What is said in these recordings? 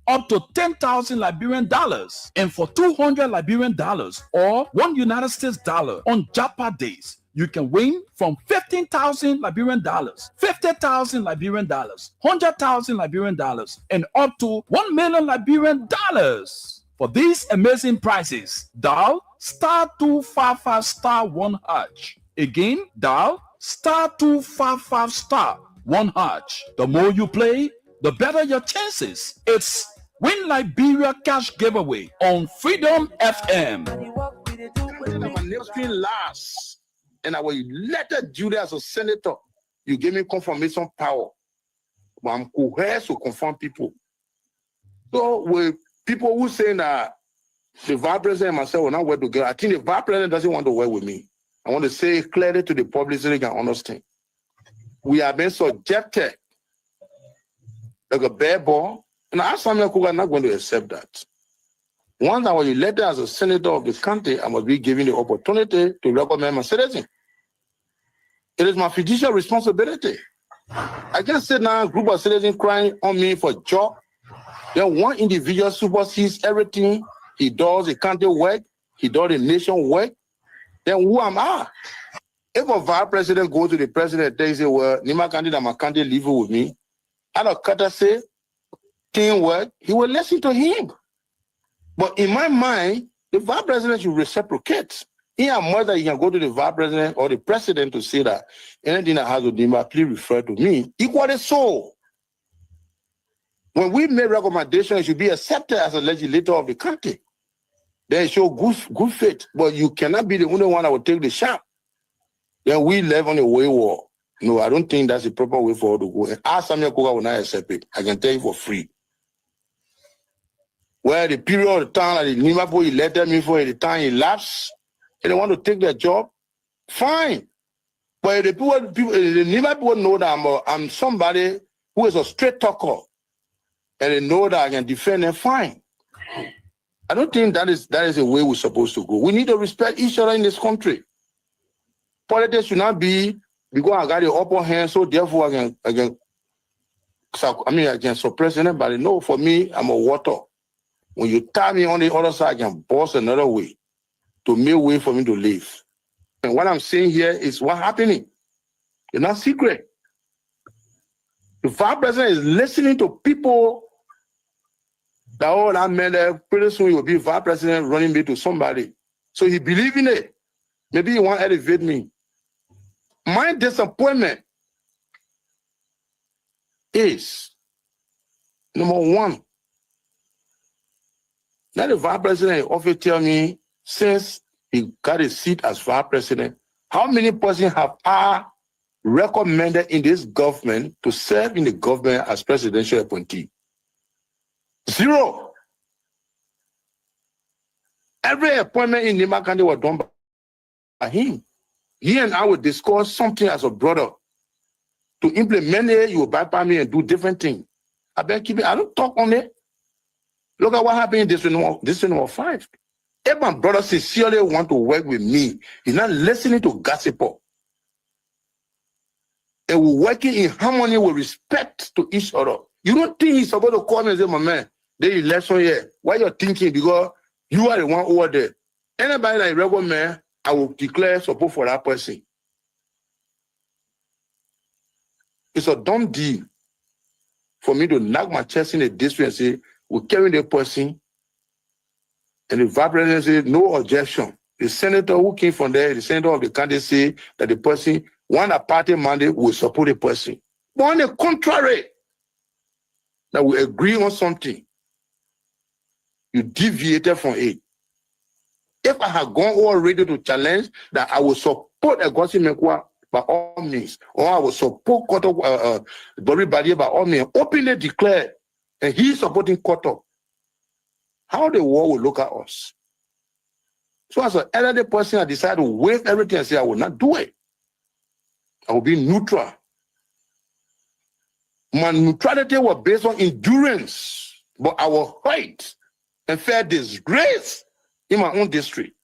up to 10,000 Liberian dollars. And for 200 Liberian dollars or $1 on jackpot days, you can win from 15,000 Liberian dollars, 50,000 Liberian dollars, 100,000 Liberian dollars, and up to 1 million Liberian dollars. For these amazing prizes, dial *255*1#. Again, dial *255*1#. The more you play, the better your chances. It's Win Liberia Cash Giveaway on Freedom FM. My name screen last, and I will elected Judah as a senator. You gave me confirmation power, but I'm coerced to confirm people. So with people who saying that the vice president and myself will not work together, I think the vice president doesn't want to work with me. I want to say clearly to the public so they can understand. We have been subjected like a bear ball, and I asked Samuel Kuga not going to accept that. Once I was elected as a senator of the country, I must be given the opportunity to recommend my citizen. It is my fiduciary responsibility. I can't sit now a group of citizens crying on me for a job. Then one individual supersedes everything he does, the country work, he does the nation work. Then who am I? If a vice president goes to the president and says, well, Nima Kandi and my country live with me, out of courtesy, teamwork, he will listen to him. But in my mind, the vice president should reciprocate. He and more that he can go to the vice president or the president to say that anything that has to do, please refer to me. Equally so. When we make recommendations, it should be accepted as a legislator of the country. Then it show good faith. But you cannot be the only one that will take the shot. Then we live on a wayward. No, I don't think that's the proper way forward to go. And ask Samuel Koga will not accept it. I can tell you for free. Well, the period of the time that the Liverpool elected me for, the time elapsed, and they want to take their job, fine. But the Liverpool know that I'm somebody who is a straight talker, and they know that I can defend them, fine. I don't think that is the way we're supposed to go. We need to respect each other in this country. Politics should not be because I got the upper hand, so therefore I can suppress anybody. No, for me, I'm a water. When you tie me on the other side, I can boss another way to make way for me to live. And what I'm saying here is what's happening. It's not secret. The vice president is listening to people that, oh, that man there, pretty soon he will be vice president running me to somebody. So he believes in it. Maybe he want to elevate me. My disappointment is, number one, that the vice president often tell me, since he got a seat as vice president, how many persons have I recommended in this government to serve in the government as presidential appointee? 0. Every appointment in Nima Kandi was done by him. He and I would discuss something as a brother. To implement it, you will bypass me and do different things. I don't talk on it. Look at what happened in this number 5. If my brother sincerely want to work with me, he's not listening to gossip. And we're working in harmony with respect to each other. You don't think he's supposed to call me and say, my man, there is election here. Why you're thinking? Because you are the one over there. Anybody that is regular man, I will declare support for that person. It's a dumb deal for me to knock my chest in the district and say, we're carrying the person. And the vice president said, no objection. The senator who came from there, the senator of the country said that the person, one a party mandate will support the person. But on the contrary, that we agree on something, you deviated from it. If I had gone already to challenge that I will support Agosi Mekwa by all means, or I will support Bori Badia by all means, openly declare, and he's supporting Koto, how the world will look at us. So as an elderly person, I decided to waive everything and say I will not do it. I will be neutral. My neutrality was based on endurance, but I was hurt and felt disgrace in my own district.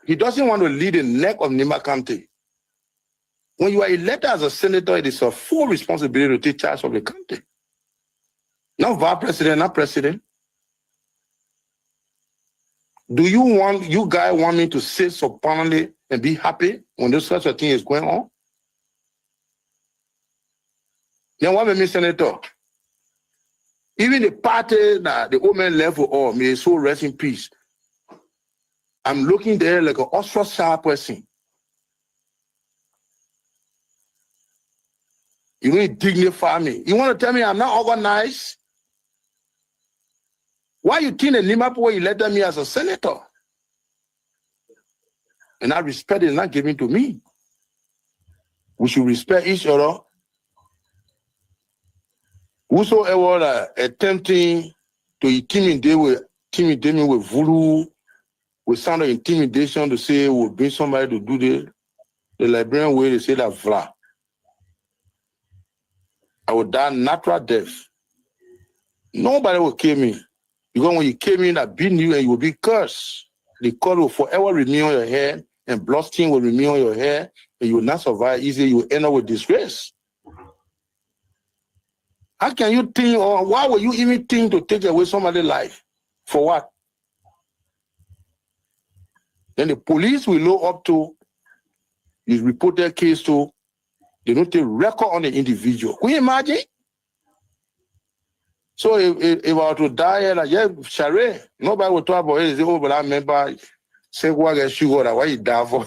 He doesn't want to lead the neck of Nima Kandi. When you are elected as a senator, it is a full responsibility to take charge of the country. Not vice president, not president. Do you guys want me to sit so permanently and be happy when this such a thing is going on? Then what made me senator? Even the party that the old man left for all, may his soul rest in peace. I'm looking there like an ostracized person. You need to dignify me. You want to tell me I'm not organized? Why you think in Liverpool you elected me as a senator? And that respect is not given to me. We should respect each other. Whosoever attempting to intimidate me with voodoo, with sound of intimidation to say we'll bring somebody to do the Liberian way, they say that vla. I will die natural death. Nobody will kill me. Because when you kill me, I beat you and you will be cursed. The curse will forever remain on your head, and blood stain will remain on your hair, and you will not survive easily. You will end up with disgrace. How can you think, or why would you even think to take away somebody's life? For what? Then the police will look up to, you report their case to, they don't take record on the individual. Can you imagine? So if I were to die, like, yeah, Share, nobody will talk about it. Say, oh, but I remember, say, what I sugar, why you die for?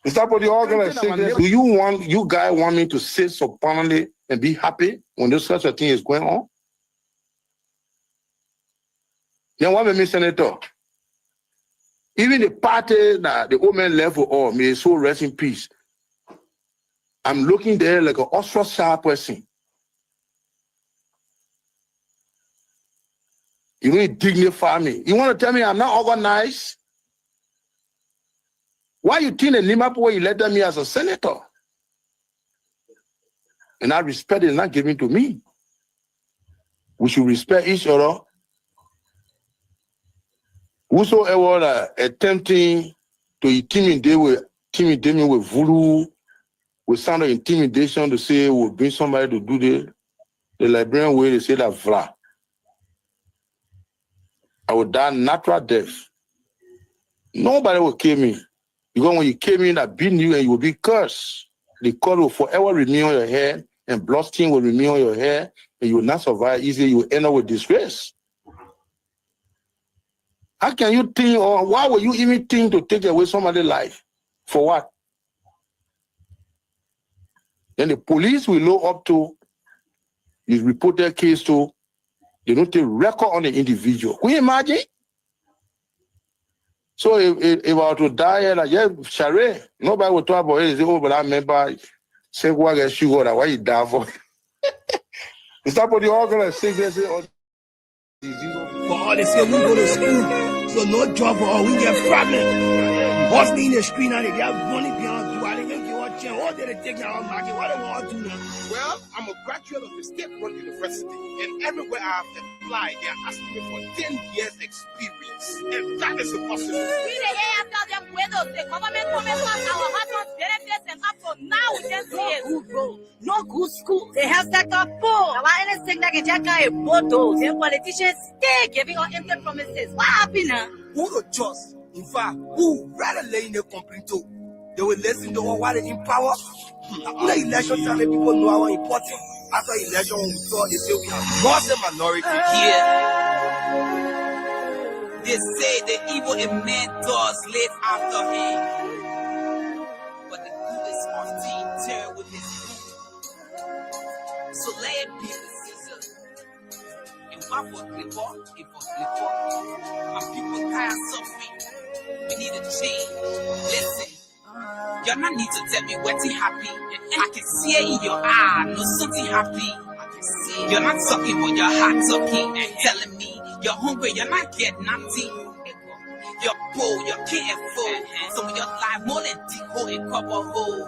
Is that what the organization? Do you guys want me to sit so permanently and be happy when this such a thing is going on? Then what made me senator? Even the party that the old man left for all, may his soul rest in peace. I'm looking there like an ostracized person. You need to dignify me. You want to tell me I'm not organized? Why you think in Liverpool you elected me as a senator? And that respect is not given to me. We should respect each other. Whosoever attempting to intimidate me with voodoo, with sound of intimidation to say we'll bring somebody to do the Liberian way, they say that vla. I will die natural death. Nobody will kill me. Because when you kill me, I beat you and you will be cursed. The curse will forever remain on your head, and blood stain will remain on your hair, and you will not survive easily. You will end up with disgrace. How can you think, or why would you even think to take away somebody's life? For what? Then the police will look up to, you report their case to, they don't take record on the individual. Can you imagine? So if I were to die, like, yeah, Share, nobody will talk about it. Say, oh, but I remember, say, what I sugar, why you die for? Is that what the organization say? For all they say, we go to school, so no job for all, we get problem. Hustling in the street now, they have money beyond do. I didn't make you watch it. All they take their own market. What do they want to do now? Well, I'm a graduate of the State Run University, and everywhere I've applied, they're asking me for 10 years experience, and that is impossible. We the AFL them widows, the government coming back our husbands benefits, and up to now we just see it. Good road, no good school. The health sector poor. Our NS that can check out a photos. The politicians stay giving us empty promises. What happened now? Who to trust? In fact, who rather lay in the complaint to? They will listen to what is in power. After election time, people know how important. After election, we thought they say we are Muslim minority here. They say the evil in man does live after him, but the good is often tear with his boot. So let it be the scissors. And what for clipper, if for clipper, my people tired suffering. We need a change. Listen. You not need to tell me what's happy. I can see it in your eye, no something happy. I can see it. You're not talking, but your heart talking and telling me you're hungry, you're not getting nothing. You're poor, you're can't afford. Some of your life more than deep hole and cover hole.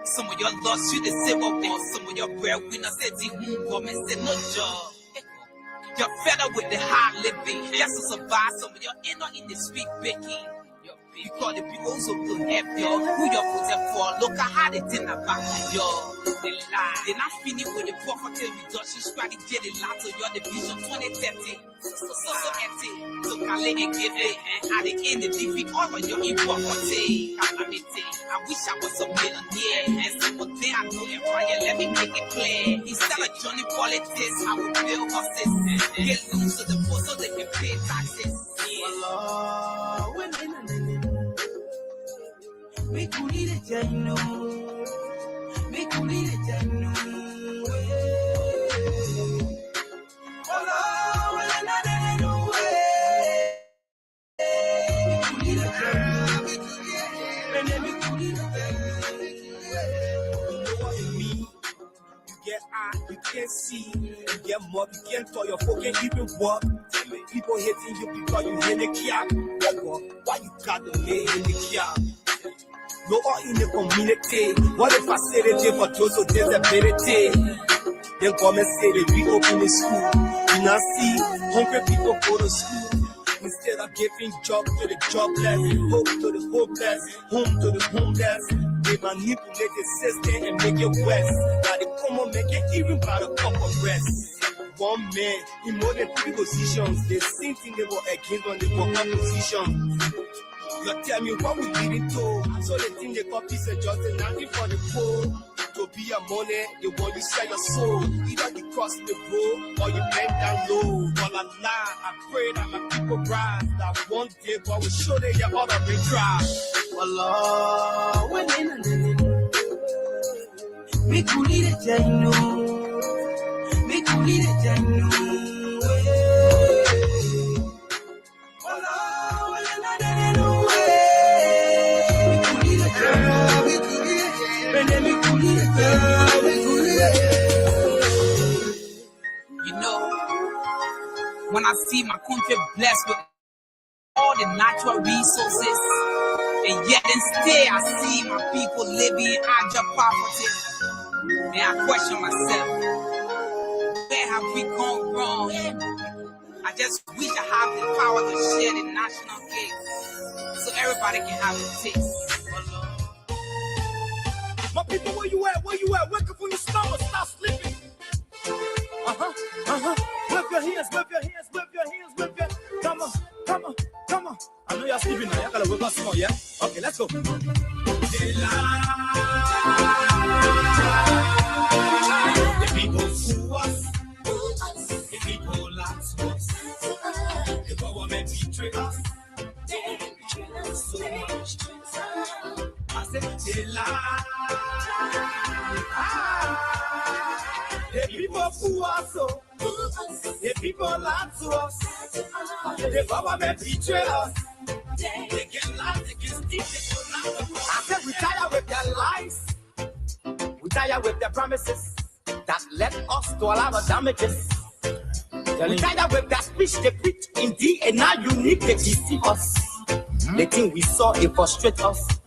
Some of your lost you the zero ball. Some of your breadwinners said the woman said no job. You're fed up with the hard living. Just to survive, some of your inner in the street baking. Because the people who don't help you, who you protect for, look at how they think about you. They lie. They're not finished with the poverty reduction strategy. They lie to your division 2030. So empty. So can let it give it. And at the end, the defeat all of your improperty. Calamity. I wish I was a millionaire. And simple thing I know empire. Let me make it clear. Instead of Johnny politics, I will build houses. Get loose to the poor so they can pay taxes. Make you need it, yeah, you know. Make you need it, yeah, you know. Oh, Lord, well, I know that ain't no way. Make you need it, yeah. Make you need it, yeah. You know what you mean? You get eye, you can't see. You get mud, you can't tell your folk can't even walk. People hating you because you in the cap. Why you got the name in the cap? You're all in the community. What if I say the day for those with disability? Then come and say they reopen the school. You now see hungry people go to school. Instead of giving job to the jobless, hope to the hopeless, home to the homeless, they manipulate the system and make it worse. Now they come and make it even by the cup of rest. One man in more than 3 positions. The same thing they were against when they were opposition. You tell me what we did it to. So they think they got peace and justice, nothing for the poor. To be your money, they want you sell your soul. Either you cross the road or you bend down low. But Allah, I pray that my people rise. That one day God will show them your other big cry. Allah, when me cool it, yeah, you know. Me cool it, yeah, you know. You know, when I see my country blessed with all the natural resources, and yet instead I see my people living in abject poverty, and I question myself, where have we gone wrong? I just wish I had the power to share the national cake so everybody can have a taste. My people, where you at? Where you at? Wake up from your stomach, stop sleeping. Whip your hands, whip your hands, whip your hands, whip your. Come on, come on, come on. I know y'all sleeping now. Y'all gotta whip us more, yeah? Okay, let's go. The people fool us. The people lie to us. The government betray us. They betray us so much. I said they lie. The people fool us so. The people lie to us. The government betray us. They can lie, they can steal, they can lie. I said we tired with their lies. We tired with their promises that led us to all our damages. We tired with that speech they preach indeed, and now you need to deceive us. The thing we saw, it frustrates us.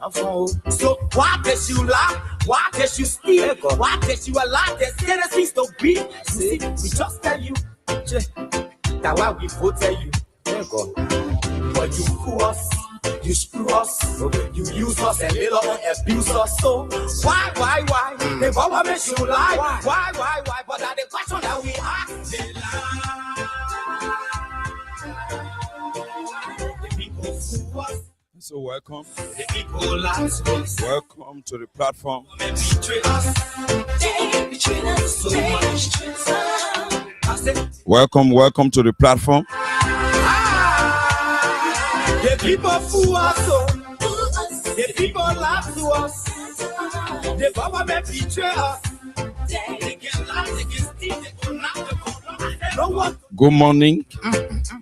So why does you lie? Why does you steal? Why does you allow the citizens to be? See, we just tell you that why we voted you. But you fool us, you screw us, you use us and later on abuse us. So why? The government should lie. Why? But that's the question that we ask. They lie. The people fool us. So welcome. The people lie to us. Welcome to the platform. They betray us so much. I said, Welcome to the platform. the people fool us so. The people lie to us. The government betray us. They can lie, they can steal, they can knock. No one Good morning.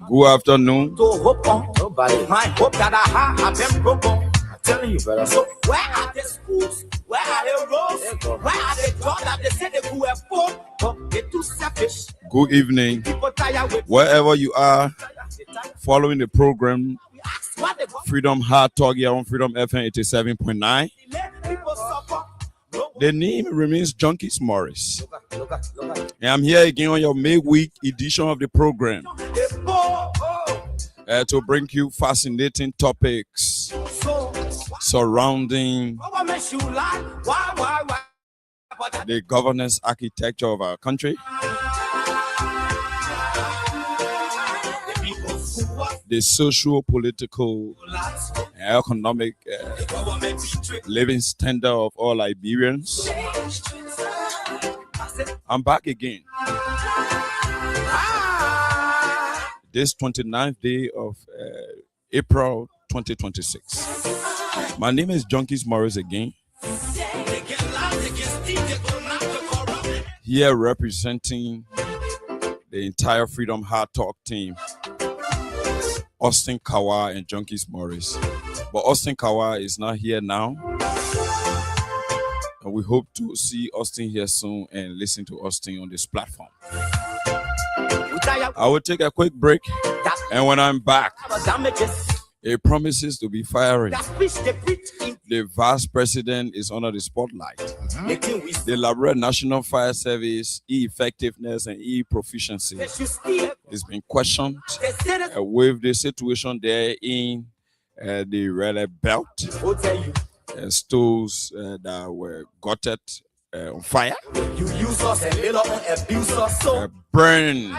Good afternoon. to hope on. Nobody. My hope that I been broken. I'm telling you, brother. So where are the schools? Where are the roads? Where are the jobs that they say they could afford? But they're too selfish. Good evening. People tired with Wherever you are following the program, we ask what they want. Freedom Hard Talk here on Freedom FM 87.9. Let people suffer. No The name remains Junkies Morris. Look at. And I'm here again on your midweek edition of the program The poor, to bring you fascinating topics so surrounding the governance architecture of our country, the socio-political and economic living standard of all Liberians. I'm back again. This 29th day of April 2026. My name is JUNKIES Morris again. Here representing the entire Freedom Hard Talk team, Austin Kawa and JUNKIES Morris. But Austin Kawa is not here now. And we hope to see Austin here soon and listen to Austin on this platform. I will take a quick break, and when I'm back, it promises to be fiery. The Vice President is under the spotlight. The Liberia National Fire Service e-effectiveness and e-proficiency is being questioned with the situation there in the Red Belt. Stores that were gutted on fire, burn,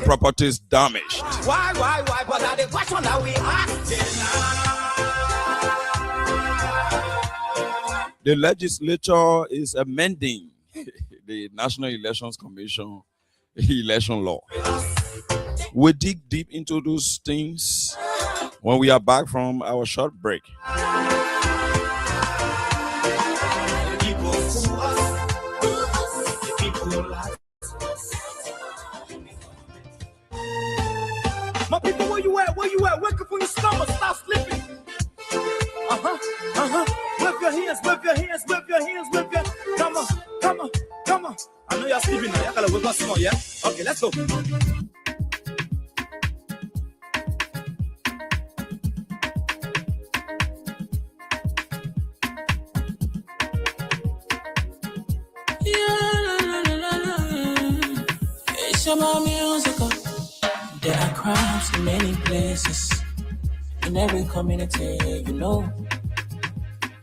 properties damaged. The legislature is amending the National Elections Commission election law. We'll dig deep into those things when we are back from our short break. My people, where you at? Where you at? Wake up from your slumber, stop sleeping. Wave your hands, wave your hands, wave your hands, wave your. Come on, come on, come on. I know y'all sleeping now. Y'all gotta wake up small, yeah? Okay, let's go. It's your musical. There are crimes in many places. In every community, you know,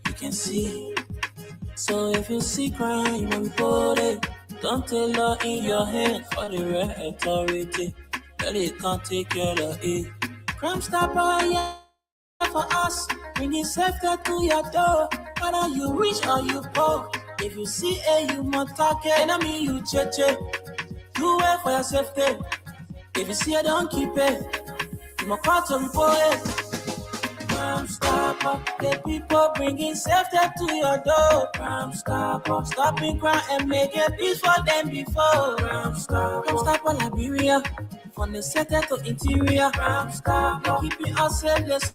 you can see. So if you see crime, you will report it. Don't take law in your hand for the right authority. That it can't take care of it. Crime stopper, yeah, for us. Bringing safety to your door. Whether you rich or you poor. If you see a human target, enemy you cheche. Do it for your safety. If you see it, don't keep it. You must call to report it. Crime stopper, the people bringing safety to your door. Crime stopper, stopping crime and making peace for them before. Crime stopper, Liberia, from the center to interior. Crime stopper, keeping us safe.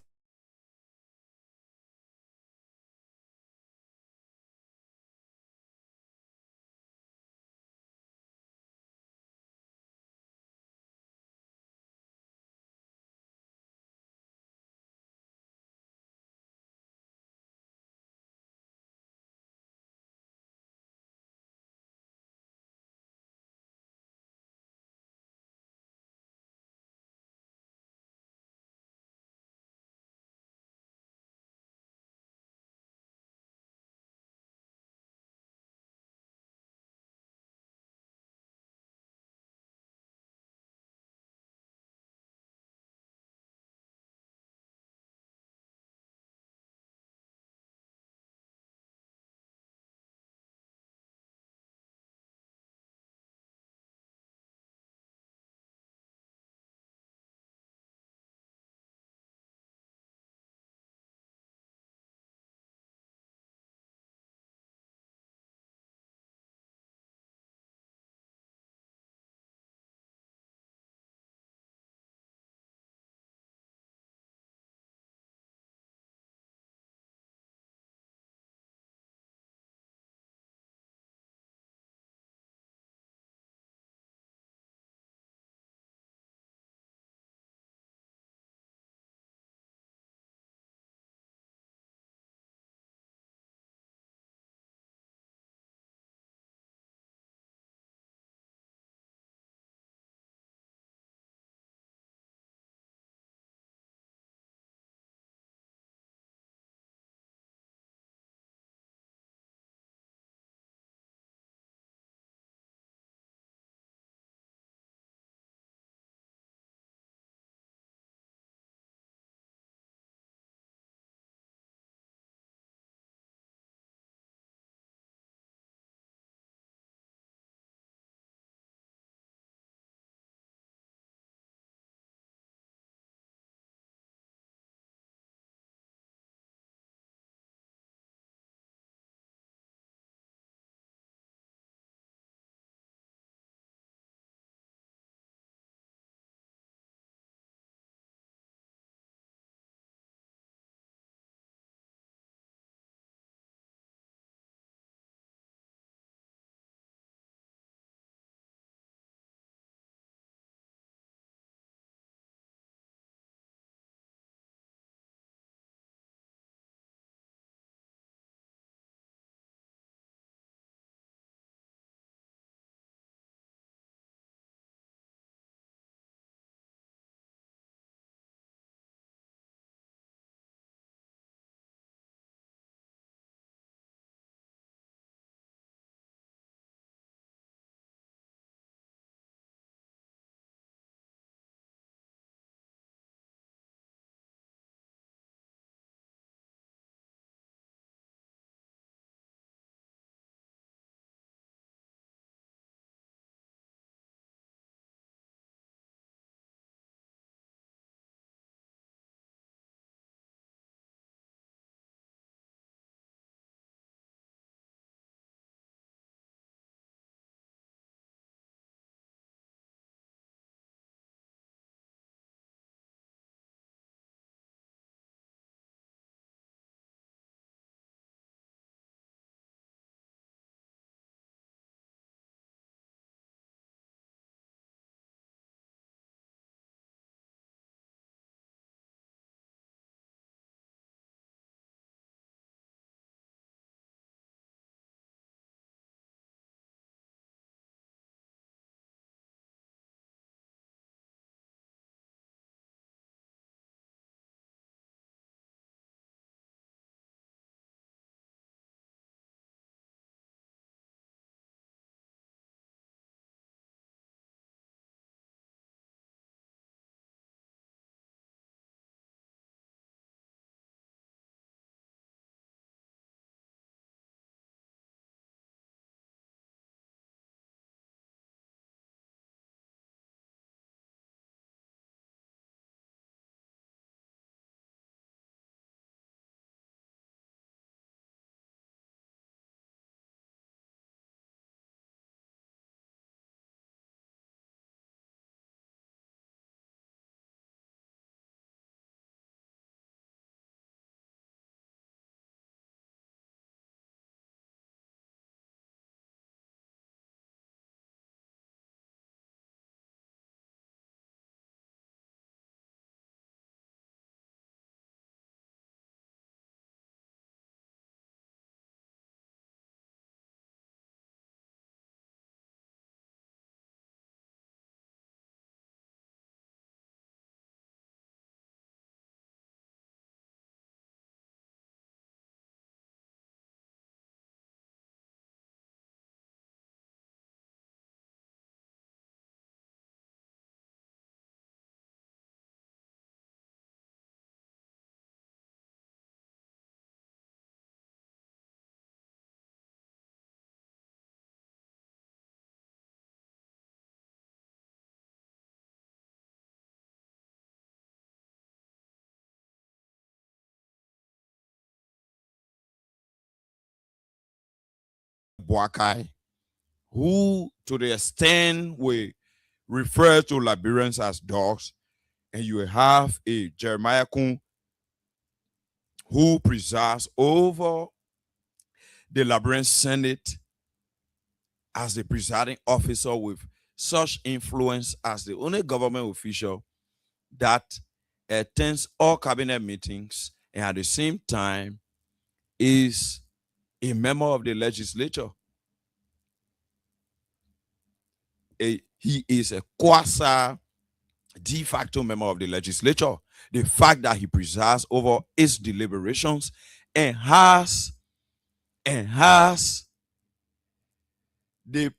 Boakai, who, to the extent we refer to Liberians as dogs, and you have a Jeremiah Kun who presides over the Liberian Senate as the presiding officer with such influence as the only government official that attends all cabinet meetings and at the same time is a member of the legislature. He is a quasi de facto member of the legislature. The fact that he presides over its deliberations and has the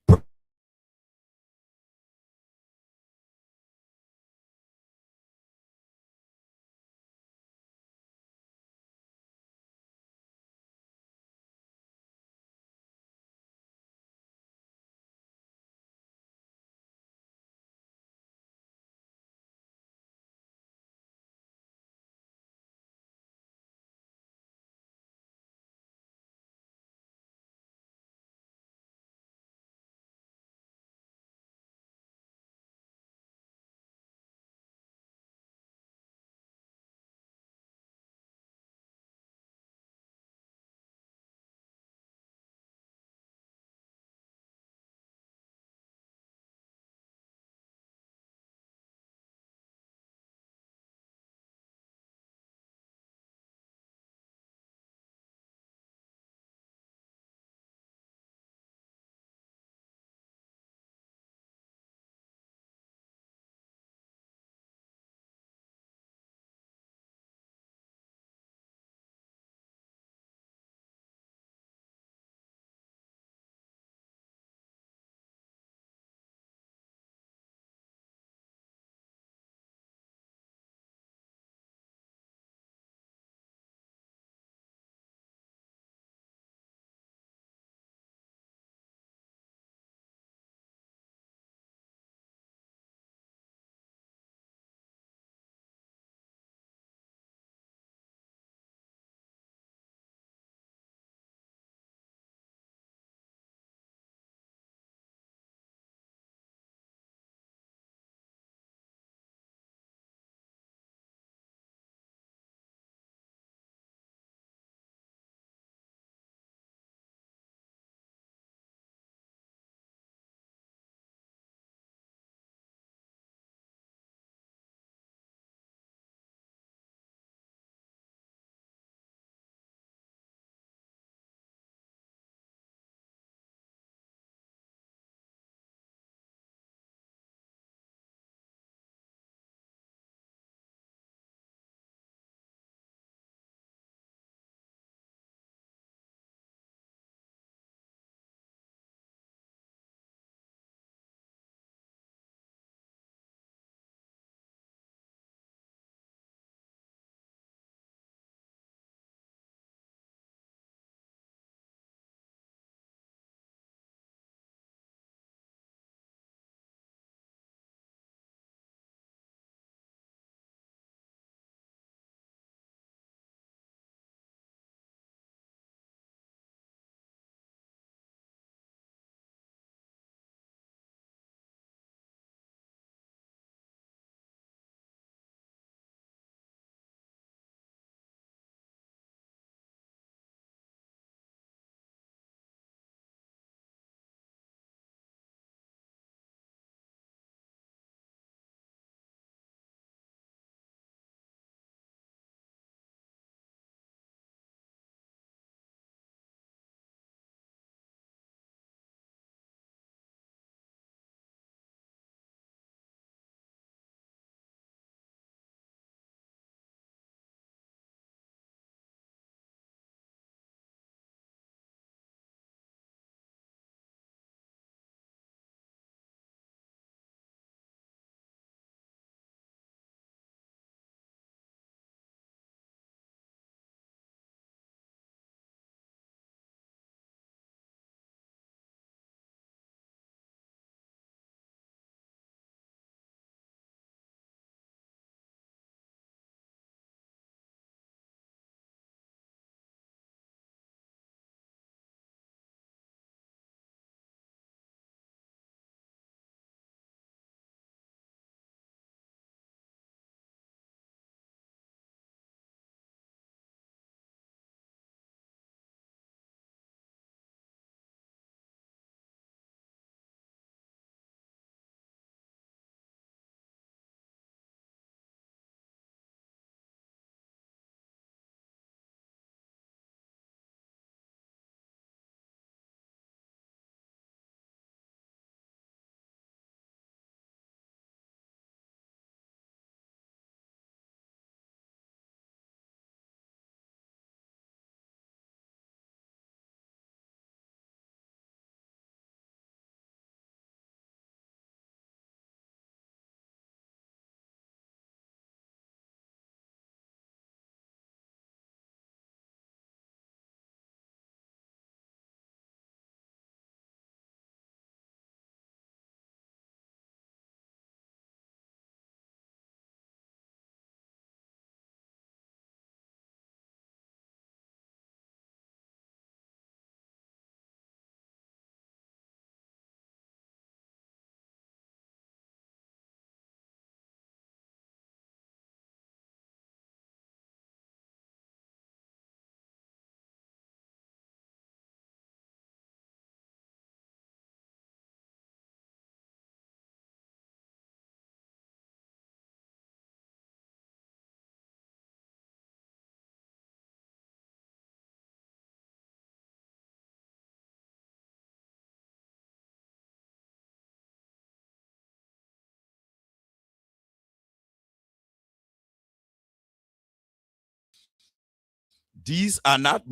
These are not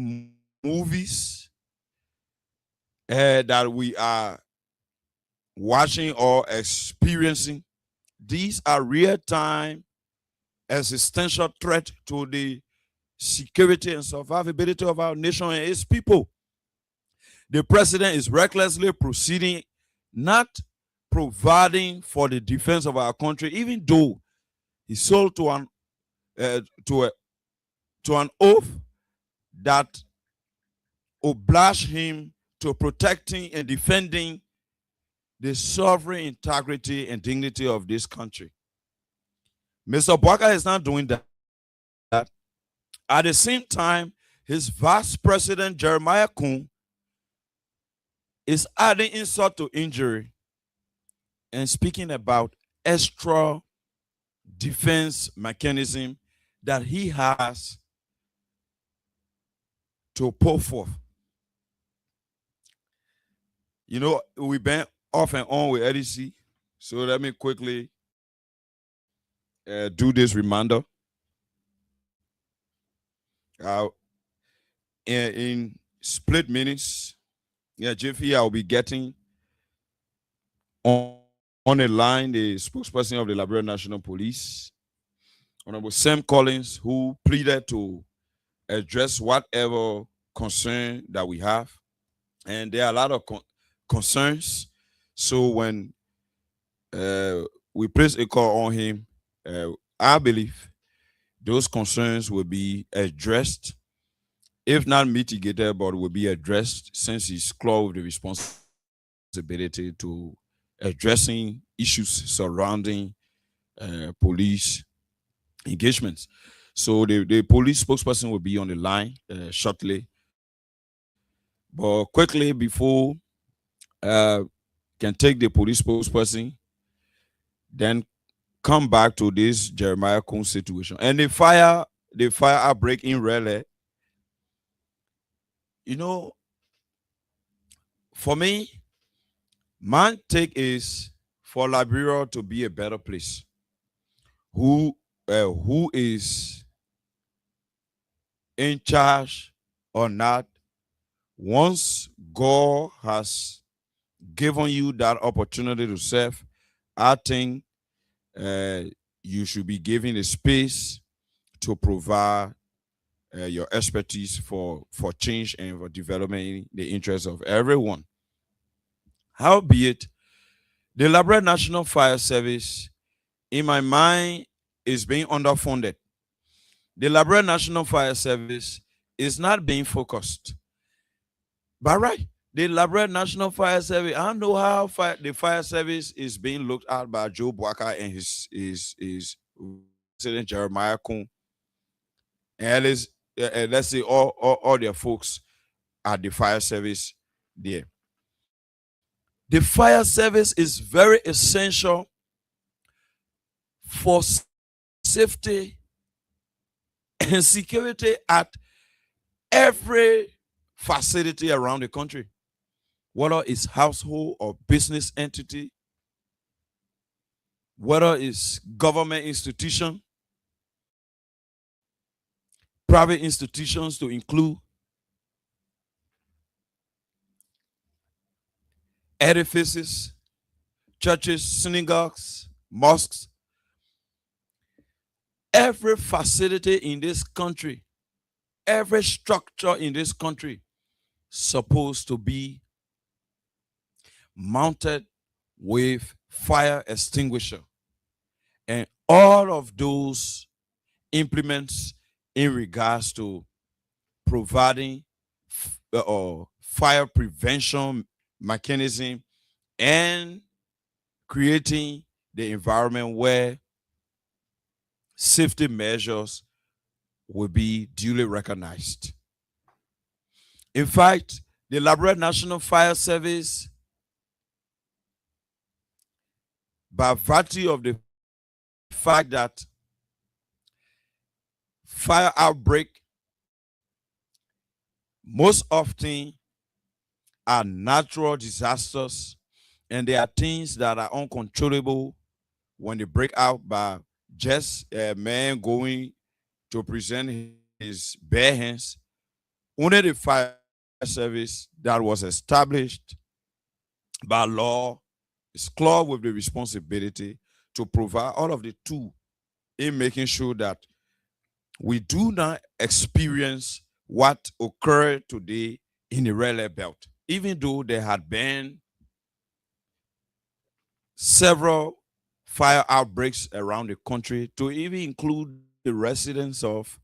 movies that we are watching or experiencing. These are real-time existential threat to the security and survivability of our nation and its people. The president is recklessly proceeding, not providing for the defense of our country, even though he sold to an oath that obliged him to protecting and defending the sovereign integrity and dignity of this country. Mr. Bwaka is not doing that. At the same time, his vice president, Jeremiah Kun, is adding insult to injury and speaking about extra defense mechanism that he has to put forth. You know, we've been off and on with EDC, so let me quickly do this reminder. In split minutes, Jiffy, I'll be getting on the line the spokesperson of the Liberia National Police, Honorable Sam Collins, who pleaded to address whatever concern that we have. And there are a lot of concerns. So when we place a call on him, I believe those concerns will be addressed, if not mitigated, but will be addressed, since he's clothed with the responsibility to addressing issues surrounding police engagements. So the police spokesperson will be on the line shortly. But quickly, before can take the police spokesperson, then come back to this Jeremiah Kun situation. And the fire outbreak in Raleigh, you know, for me, my take is for Liberia to be a better place. Who is in charge or not, once God has given you that opportunity to serve, I think you should be given the space to provide your expertise for change and for development in the interest of everyone. Howbeit, the Liberia National Fire Service, in my mind, is being underfunded. The Liberia National Fire Service is not being focused. But right, the Liberia National Fire Service, I don't know how the fire service is being looked at by Joe Bwaka and his President Jeremiah Kun. And let's say all their folks at the fire service there. The fire service is very essential for safety and security at every facility around the country, whether it's household or business entity, whether it's government institution, private institutions to include edifices, churches, synagogues, mosques. Every facility in this country, every structure in this country supposed to be mounted with fire extinguisher. And all of those implements in regards to providing fire prevention mechanism and creating the environment where safety measures will be duly recognized. In fact, the Liberia National Fire Service, by virtue of the fact that fire outbreak most often are natural disasters, and they are things that are uncontrollable when they break out by just a man going to present his bare hands only the fire service that was established by law is clothed with the responsibility to provide all of the tools in making sure that we do not experience what occurred today in the Raleigh Belt, even though there had been several fire outbreaks around the country, to even include the residence of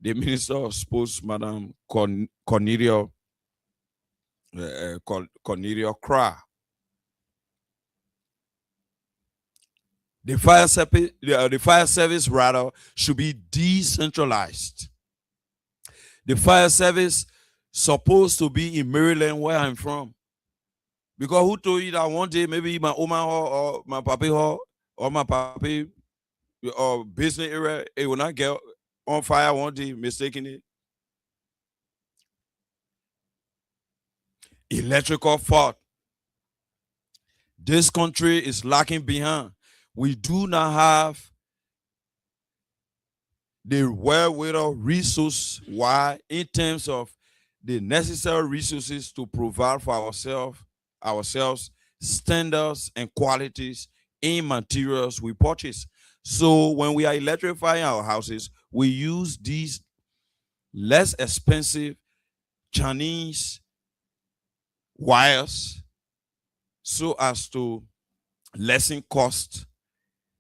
the Minister of Sports, Madam Cornelia Kra. The fire service rather should be decentralized. The fire service supposed to be in Maryland, where I'm from. Because who told you that one day maybe my Oma or my papi or my papi or business area, it will not get on fire one day mistakenly? Electrical fault. This country is lacking behind. We do not have the wherewithal resource why in terms of the necessary resources to provide for ourselves standards and qualities in materials we purchase. So when we are electrifying our houses, we use these less expensive Chinese wires so as to lessen cost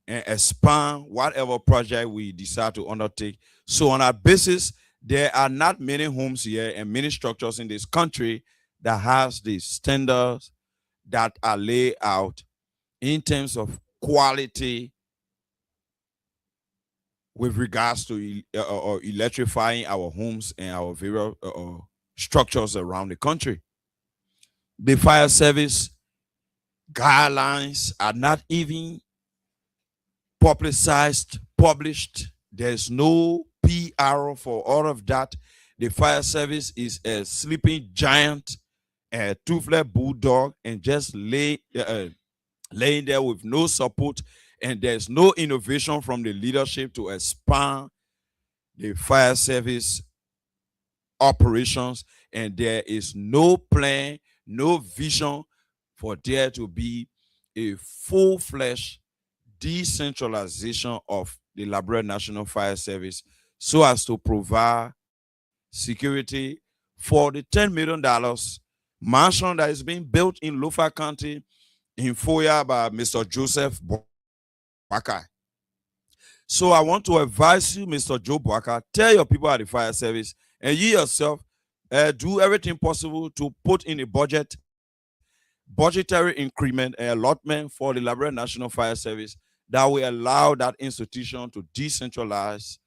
and expand whatever project we decide to undertake. So on that basis, there are not many homes here and many structures in this country that has the standards that are laid out in terms of quality with regards to electrifying our homes and our various structures around the country. The fire service guidelines are not even published. There's no PR for all of that. The fire service is a sleeping giant, a toothless bulldog, and just laying there with no support, and there's no innovation from the leadership to expand the fire service operations, and there is no plan, no vision for there to be a full-fledged decentralization of the Liberia National Fire Service so as to provide security for the $10 million mansion that is being built in Lofa County in Foya by Mr. Joseph Boakai. So I want to advise you, Mr. Joe Boakai, tell your people at the fire service and you yourself do everything possible to put in a budgetary increment and allotment for the Liberia National Fire Service that will allow that institution to decentralize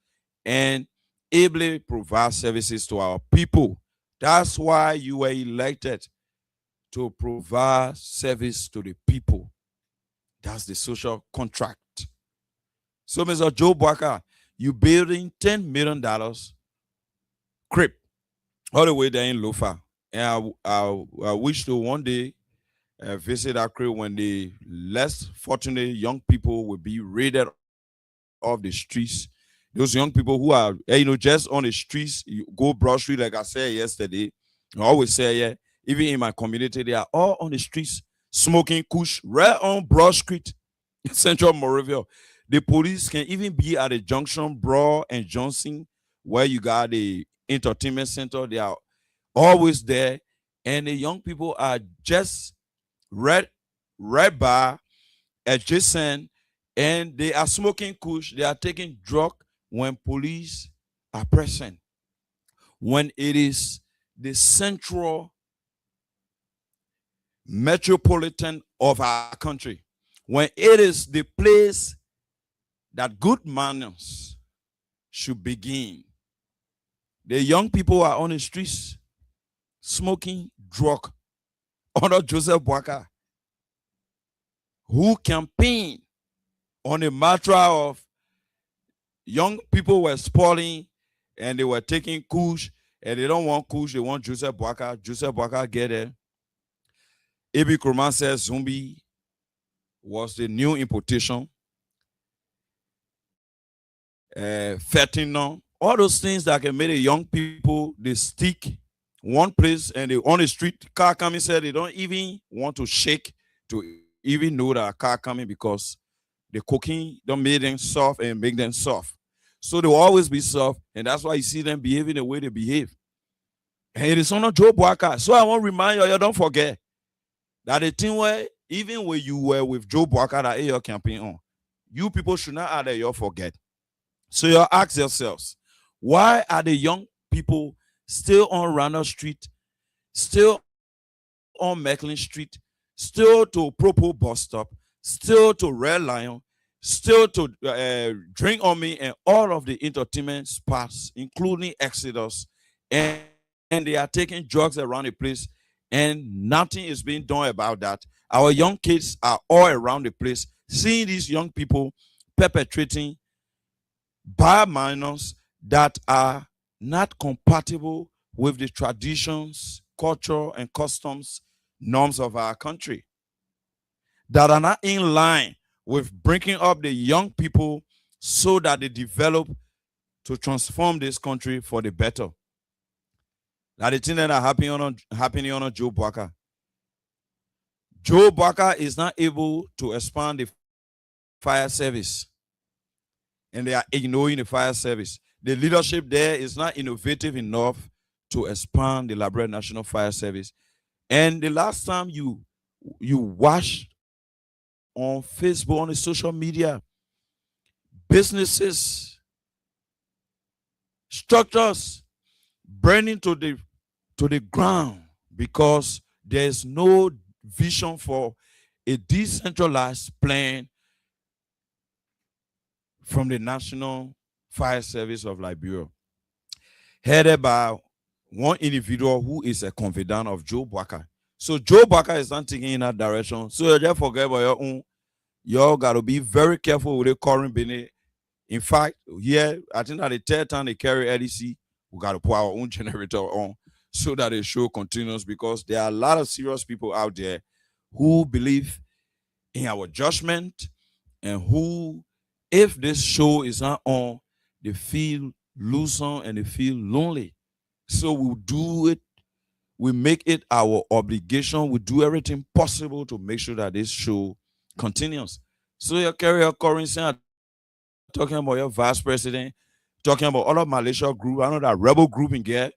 and ably provide services to our people. That's why you were elected, to provide service to the people. That's the social contract. So, Mr. Joe Boakai, you building $10 million crib all the way there in Lofa. And I wish to one day visit that crib when the less fortunate young people will be raided off the streets. Those young people who are, just on the streets, you go Broad Street, like I said yesterday. I always say, yeah, even in my community, they are all on the streets smoking kush right on Broad Street in Central Moravia. The police can even be at the junction, Broad and Johnson, where you got the entertainment center. They are always there. And the young people are just right by, adjacent, and they are smoking kush. They are taking drug when police are present. When it is the central metropolitan of our country, when it is the place that good manners should begin, the young people are on the streets smoking drug under Joseph Boakai, who campaigned on the matter of young people were spoiling and they were taking kush, and they don't want kush, they want Joseph Boakai. Joseph Boakai get there. A.B. Kroman says zombie was the new importation. Fentanyl All those things that can make the young people, they stick one place and they on the street, car coming, said they don't even want to shake to even know that a car coming because the cooking don't make them soft and make them soft. So they will always be soft, and that's why you see them behaving the way they behave. And it is on Joe Boaka. So I want to remind you, don't forget that the thing where even when you were with Joe Boaka that your campaign on, you people should not add that you forget. So you ask yourselves, why are the young people still on Randall Street, still on Macklin Street, still to Propo bus stop, still to Red Lion, still to Drink on Me and all of the entertainment spots, including Exodus, and they are taking drugs around the place, and nothing is being done about that. Our young kids are all around the place, seeing these young people perpetrating bad manners that are not compatible with the traditions, culture, and customs norms of our country, that are not in line with bringing up the young people so that they develop to transform this country for the better. That the thing that are happening on Joe Boaka. Joe Boaka is not able to expand the fire service, and they are ignoring the fire service. The leadership there is not innovative enough to expand the Liberia National Fire Service. And the last time you watched on Facebook, on the social media, businesses, structures burning to the ground because there's no vision for a decentralized plan from the National Fire Service of Liberia, headed by one individual who is a confidant of Joe Boaka. So Joe Boaka is not taking in that direction. So you just forget about your own. Y'all got to be very careful with the current Benin. In fact, here, I think that the third time they carry LEC, we got to put our own generator on so that the show continues, because there are a lot of serious people out there who believe in our judgment and who, if this show is not on, they feel lonesome and they feel lonely. So we'll do it. We make it our obligation. We do everything possible to make sure that this show continues. So you carry your currency, talking about your vice president, talking about all of Malaysia group. I know that rebel group in there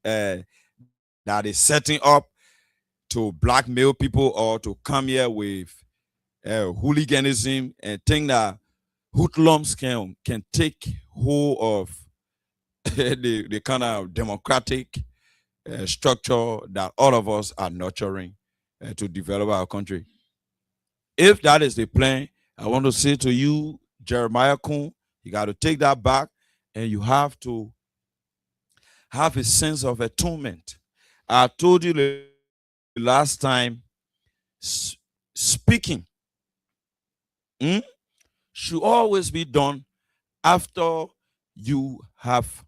that is setting up to blackmail people or to come here with hooliganism and think that hoodlums can take hold of the kind of democratic structure that all of us are nurturing to develop our country. If that is the plan, I want to say to you, Jeremiah Kuhn, you got to take that back, and you have to have a sense of atonement. I told you the last time, speaking should always be done after you have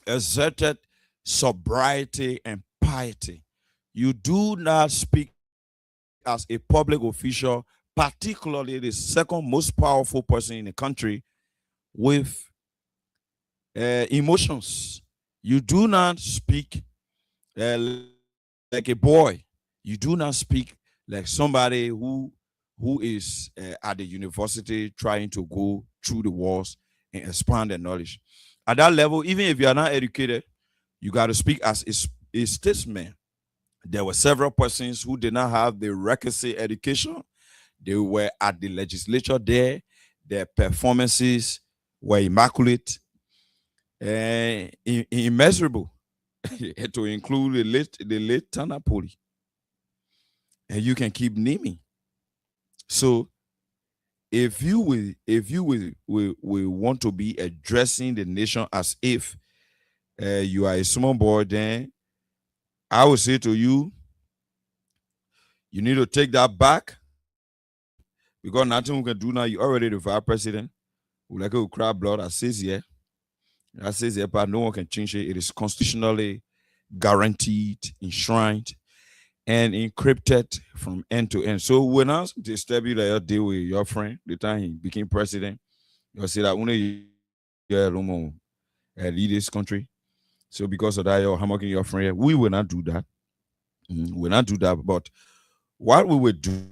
exerted sobriety and piety. You do not speak as a public official, particularly the second most powerful person in the country, with emotions. You do not speak like a boy. You do not speak like somebody who is at the university trying to go through the walls and expand their knowledge. At that level, even if you are not educated, you got to speak as a statesman. There were several persons who did not have the requisite education. They were at the legislature there. Their performances were immaculate and immeasurable, to include the late Tanapoli. And you can keep naming. So if you will want to be addressing the nation as if you are a small boy, then I will say to you, you need to take that back, because nothing we can do now. You already the vice president. We like to cry blood. That says here. That says here, but no one can change it. It is constitutionally guaranteed, enshrined, and encrypted from end to end. So when I disturb you that you deal with your friend, the time he became president, you say that only you lead this country. So because of that, you're hammocking your friend. We will not do that. We will not do that. But what we will do,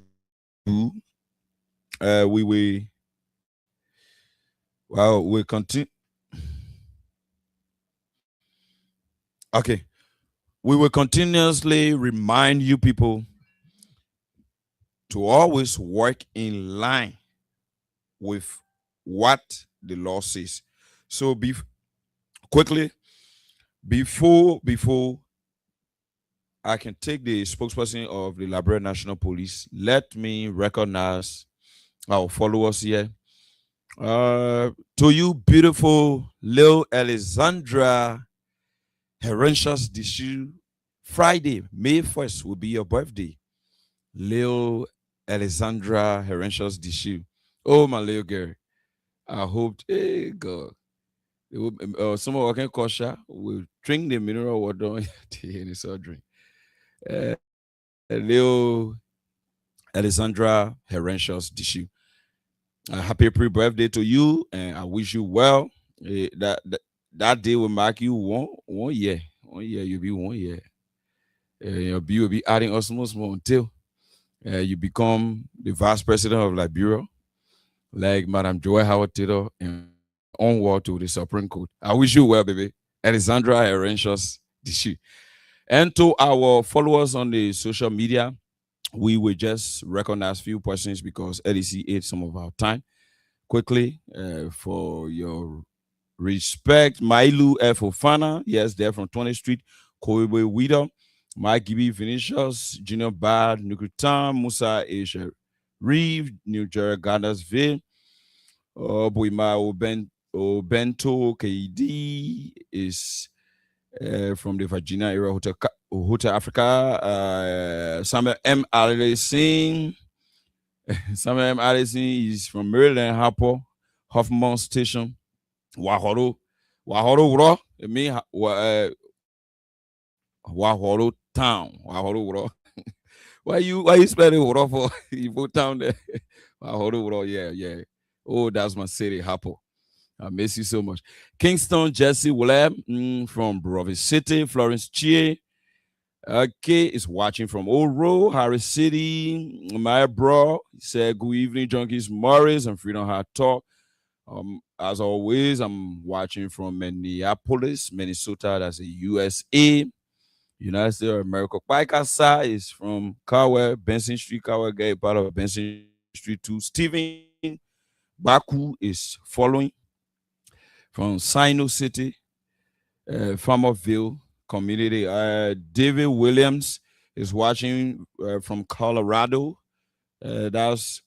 we will, well, we continue. Okay. We will continuously remind you people to always work in line with what the law says. So quickly, before I can take the spokesperson of the Liberia National Police, let me recognize our followers here. To you, beautiful Lil Alexandra Herentius Dishu, Friday, May 1st will be your birthday. Lil Alexandra Herentius Dishu. Oh, my little girl. I hope, hey, God. Some of our can kosher will drink the mineral water in the surgery. Lil Alexandra Herentius Dishu. Happy pre-birthday to you, and I wish you well. That day will mark you 1 year. 1 year, you'll be 1 year. You'll be adding us more until you become the vice president of Liberia, like Madam Joy Howard Taylor, and onward to the Supreme Court. I wish you well, baby. Alexandra Herentius Dishu. And to our followers on the social media, we will just recognize few persons because LEC ate some of our time. Quickly, for your respect, Mailu F. Ofana, yes, they're from 20th Street, Koiwe Wida, Mike Gibby Vinicius, Junior Bad, Nukutam, Musa Asia Reeve, New Jersey, Gardnersville, Boima Obento KD is from the Virginia area, Hotel Africa, Samuel M. Allison. Samuel M. Allison is from Maryland, Hoffman Station, Wahoro Wuro. It mean Wahoro Town, Wahoro Wuro. Why you spelling Wuro for? You put town there. Wahoro Wuro, yeah. Oh, that's my city, Hapo. I miss you so much. Kingston Jesse Willem from Brovis City, Florence Chie. Okay, is watching from Oro, Harris City. My bro said, good evening, Junkies Morris and Freedom Heart Talk. As always, I'm watching from Minneapolis, Minnesota. That's a USA. United States of America. Paikasa is from Kawa, Benson Street, Kawa Gay, part of Benson Street 2. Stephen Baku is following from Sino City, Farmerville community. David Williams is watching from Colorado. That's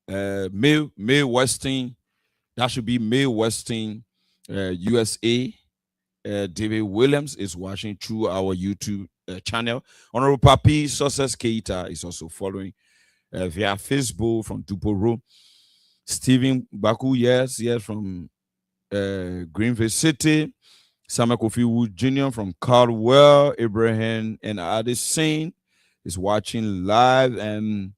May Weston. That should be May Weston, USA. David Williams is watching through our YouTube channel. Honorable Papi Success Keita is also following via Facebook from Duporo. Stephen Baku, yes, from Greenville City. Samuel Kofi Wood Jr. from Caldwell. Abraham and Addison is watching live. And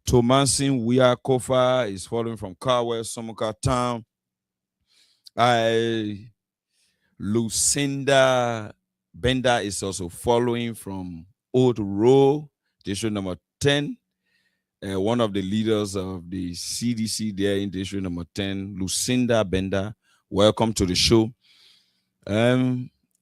Thomasin Wia Kofa is following from Caldwell, Somoka Town. Lucinda Bender is also following from Old Row, district number 10. One of the leaders of the CDC there in district number 10, Lucinda Bender. Welcome to the show.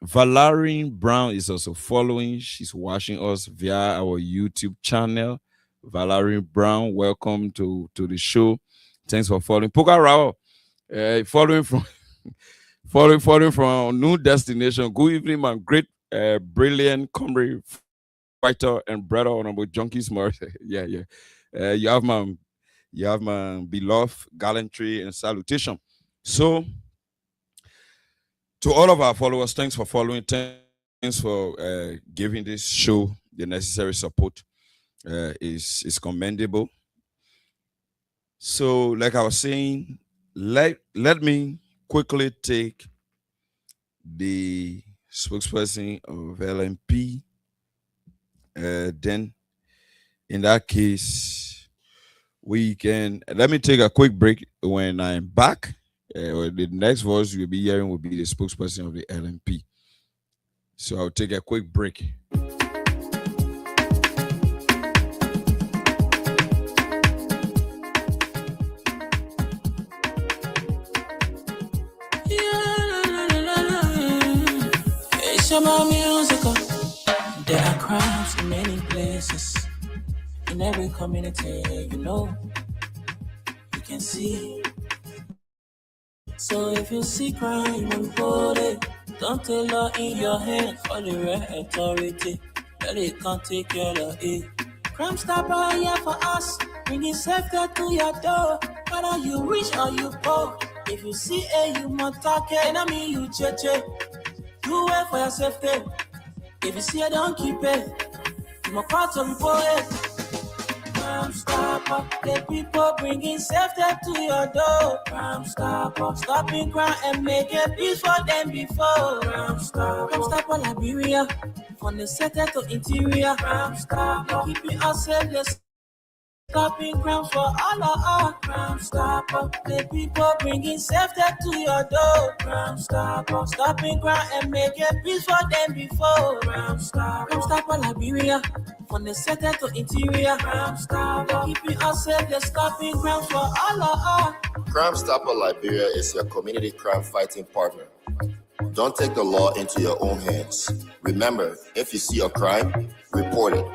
Valerie Brown is also following. She's watching us via our YouTube channel. Valerie Brown, welcome to the show. Thanks for following. Puka Rao, following from following from New Destination. Good evening, my great, brilliant comrade, fighter, and brother, honorable Junkies Morris. yeah. You have my beloved gallantry and salutation. So, to all of our followers, thanks for following. Thanks for giving this show the necessary support. Is commendable. So, like I was saying, let me quickly take the spokesperson of LMP. Then, in that case, we can let me take a quick break. When I'm back, The next voice you'll be hearing will be the spokesperson of the LMP. So I'll take a quick break. It's about musical. There are crimes in many places. In every community, you know, you can see. So if you see crime, report it. Don't take law in your hands for the right authority. That they can't take care of it. Crime stopper here for us. Bringing safety to your door. Whether you rich or you poor. If you see a you must talk it. I mean you cheche. Do it for your safety. If you see it, don't keep it. You must call to report it. Crime stopper, the people bringing safety to your door. Crime stopper, stopping crime and making peace for them before. Crime stopper, Liberia, from the center to interior. Crime stopper, keeping us safe, let's stopping crimes for all of us. Crime stopper, the people bringing safety to your door. Crime stopper, stopping crime and making peace for them before. Crime stopper, Liberia, from the center to interior. Crime stopper, keeping us safe, let's stopping crimes for all of us. Crime Stopper Liberia is your community crime fighting partner. Don't take the law into your own hands. Remember, if you see a crime, report it.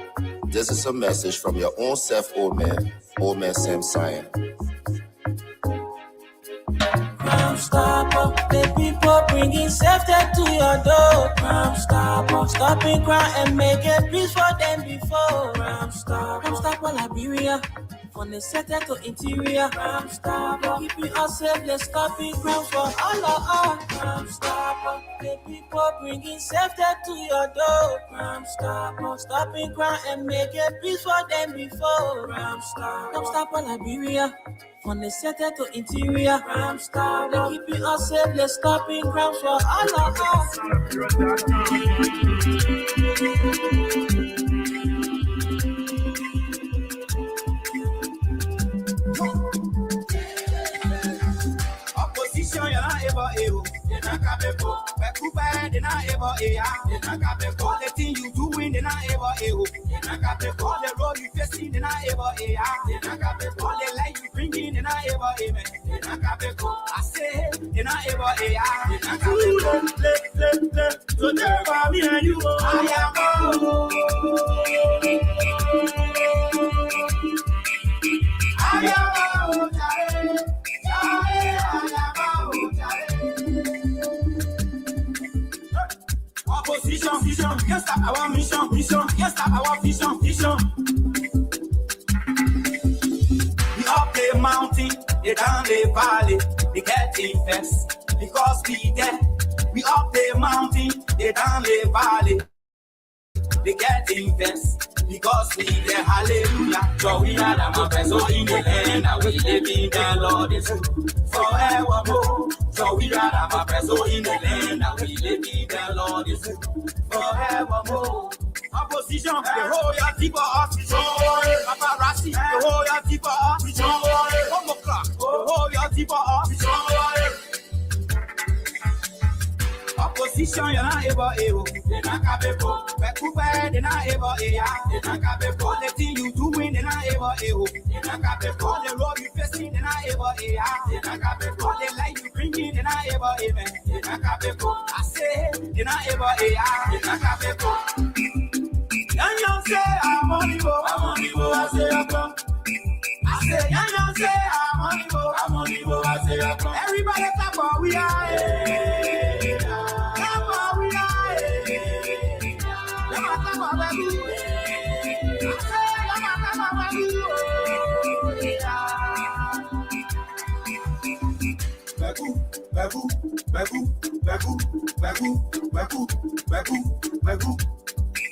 This is a message from your own self, old man Sam Cyan. Crime stopper, the people bringing safety to your door. Crime stopper, stopping crime and making peace for them before. Crime stopper, Liberia, from the center to interior. Crime stopper, keeping us safe, let's stopping crimes for all of us. Crime stopper, the people bringing safety to your door. Crime stopper, stopping crime and making peace for them before. Crime stopper, Liberia, from the center to interior. Crime stopper, keeping us safe, let's stopping crimes for all of us. Opposition, you're not able, you're not capable. They're not able, you're not capable. The thing you doing, they're not able, you're not capable. The road you facing, they're not able, you're not capable. The life you bringing, they're not able, you're not capable. I say, they're not able, you're not capable. So therefore, me and you, I am Opposition, vision, yes, stop our mission, yes, stop our vision. We up the mountain, they down the valley, they get invest because we there. We up the mountain, they down the valley, they get invest because we there. Hallelujah. So we are the mountains, so in the land that we live in, the Lord is forevermore. So we are the mountains, so in the land that we live in, the Lord is forevermore. Opposition, the royalty for us, paparazzi, the royalty for us, 1 o'clock, the royalty for us. Opposition, you're not able, they're not capable. They're not able, they're not capable. The thing you doing, they're not able, they're not capable. The road you facing, they're not able, they're not capable. The life you bringing, they're not able, they're not capable. I say, they're not able, they're not capable. And you say, I'm on the go, I say, I'm on. I say, and you say, I'm on the go, I say, I'm on. Everybody clap for we are,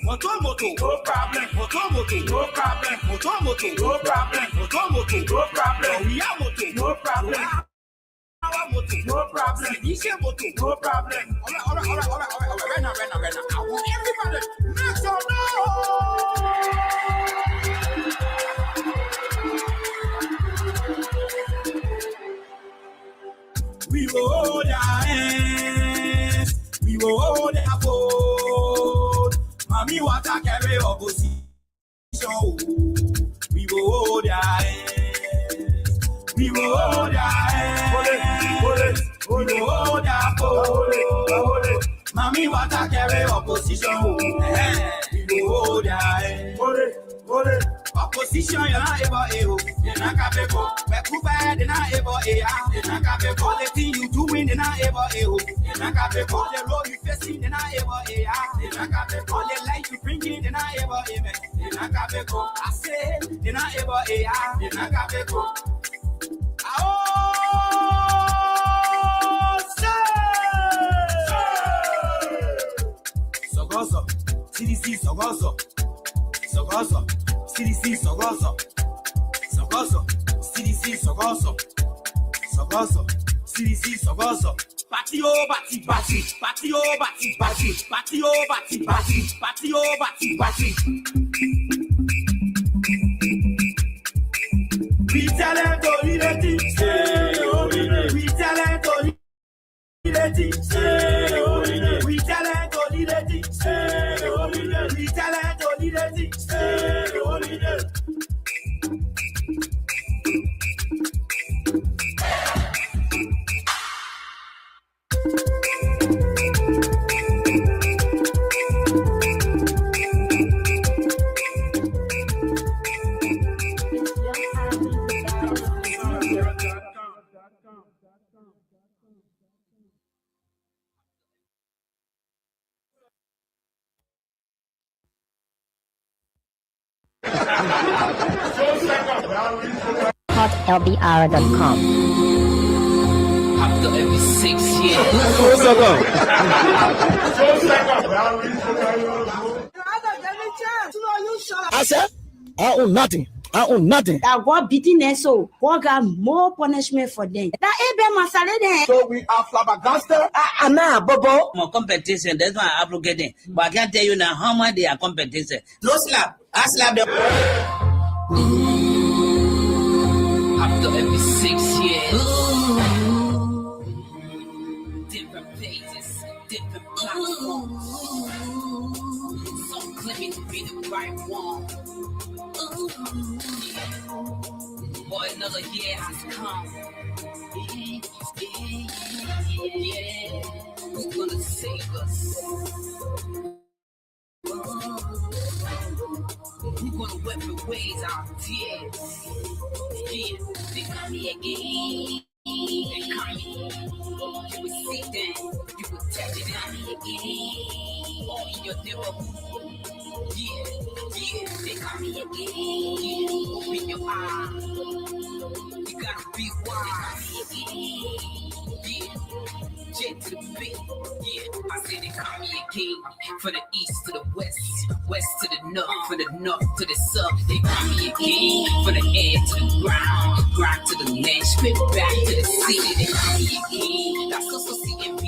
Moto, no problem. Moto, no problem. Moto, no problem. We are moto, no problem. Our moto, no problem. This is moto, no problem. All right. Right now. I want everybody make some noise. We will hold our hands. We will hold our boat. Mommy, what I carry opposition. We will hold our hands. We will hold our hands. We will hold our boat. Mommy, what I carry opposition. We will hold our hands. Opposition, you're not able to. You're not capable. We're too bad, you're not able to. You're not capable. The thing you doing, you're not able to. You're not capable. The road you facing, you're not able to. You're not capable. The life you bringing, you're not able to. You're not capable. I say, you're not able to. You're not capable. Oh, say! Sogoso, CDC, Sogoso. Sogoso, CDC, Sogoso. Sogoso, CDC, Sogoso. Sogoso, CDC, Sogoso. Patio, bati, bati. Patio, bati, bati. Patio, bati, bati. Patio, bati, bati. We tell them to lead the team, say, we tell them to lead the team, say, we tell them to lead the team, say, we tell them to lead the team, say, hotlbr.com. After every 6 years. I said, I own nothing. I own nothing. That God beating them, so God got more punishment for them. That Abraham Masale then. So we are flabbergasted. Bobo. More competition, that's why I'm getting. But I can't tell you now how much they are competition. No slap. I slap them. After every 6 years. Different pages, different platforms. Some claiming to be the right one. Boy, another year has come. Yeah, who's gonna save us? Who's gonna wipe away our tears? Yeah, they call me again. They call me. You will sit there, you will touch it on me again. All in your neighborhood. Yeah, they call me again. Yeah, open your eyes. You gotta be wise. Yeah, J to the B. Yeah, I say they call me again. From the east to the west, west to the north, from the north to the south. They call me again. From the air to the ground, ground to the land, straight back to the sea. They call me again. That's also CMB.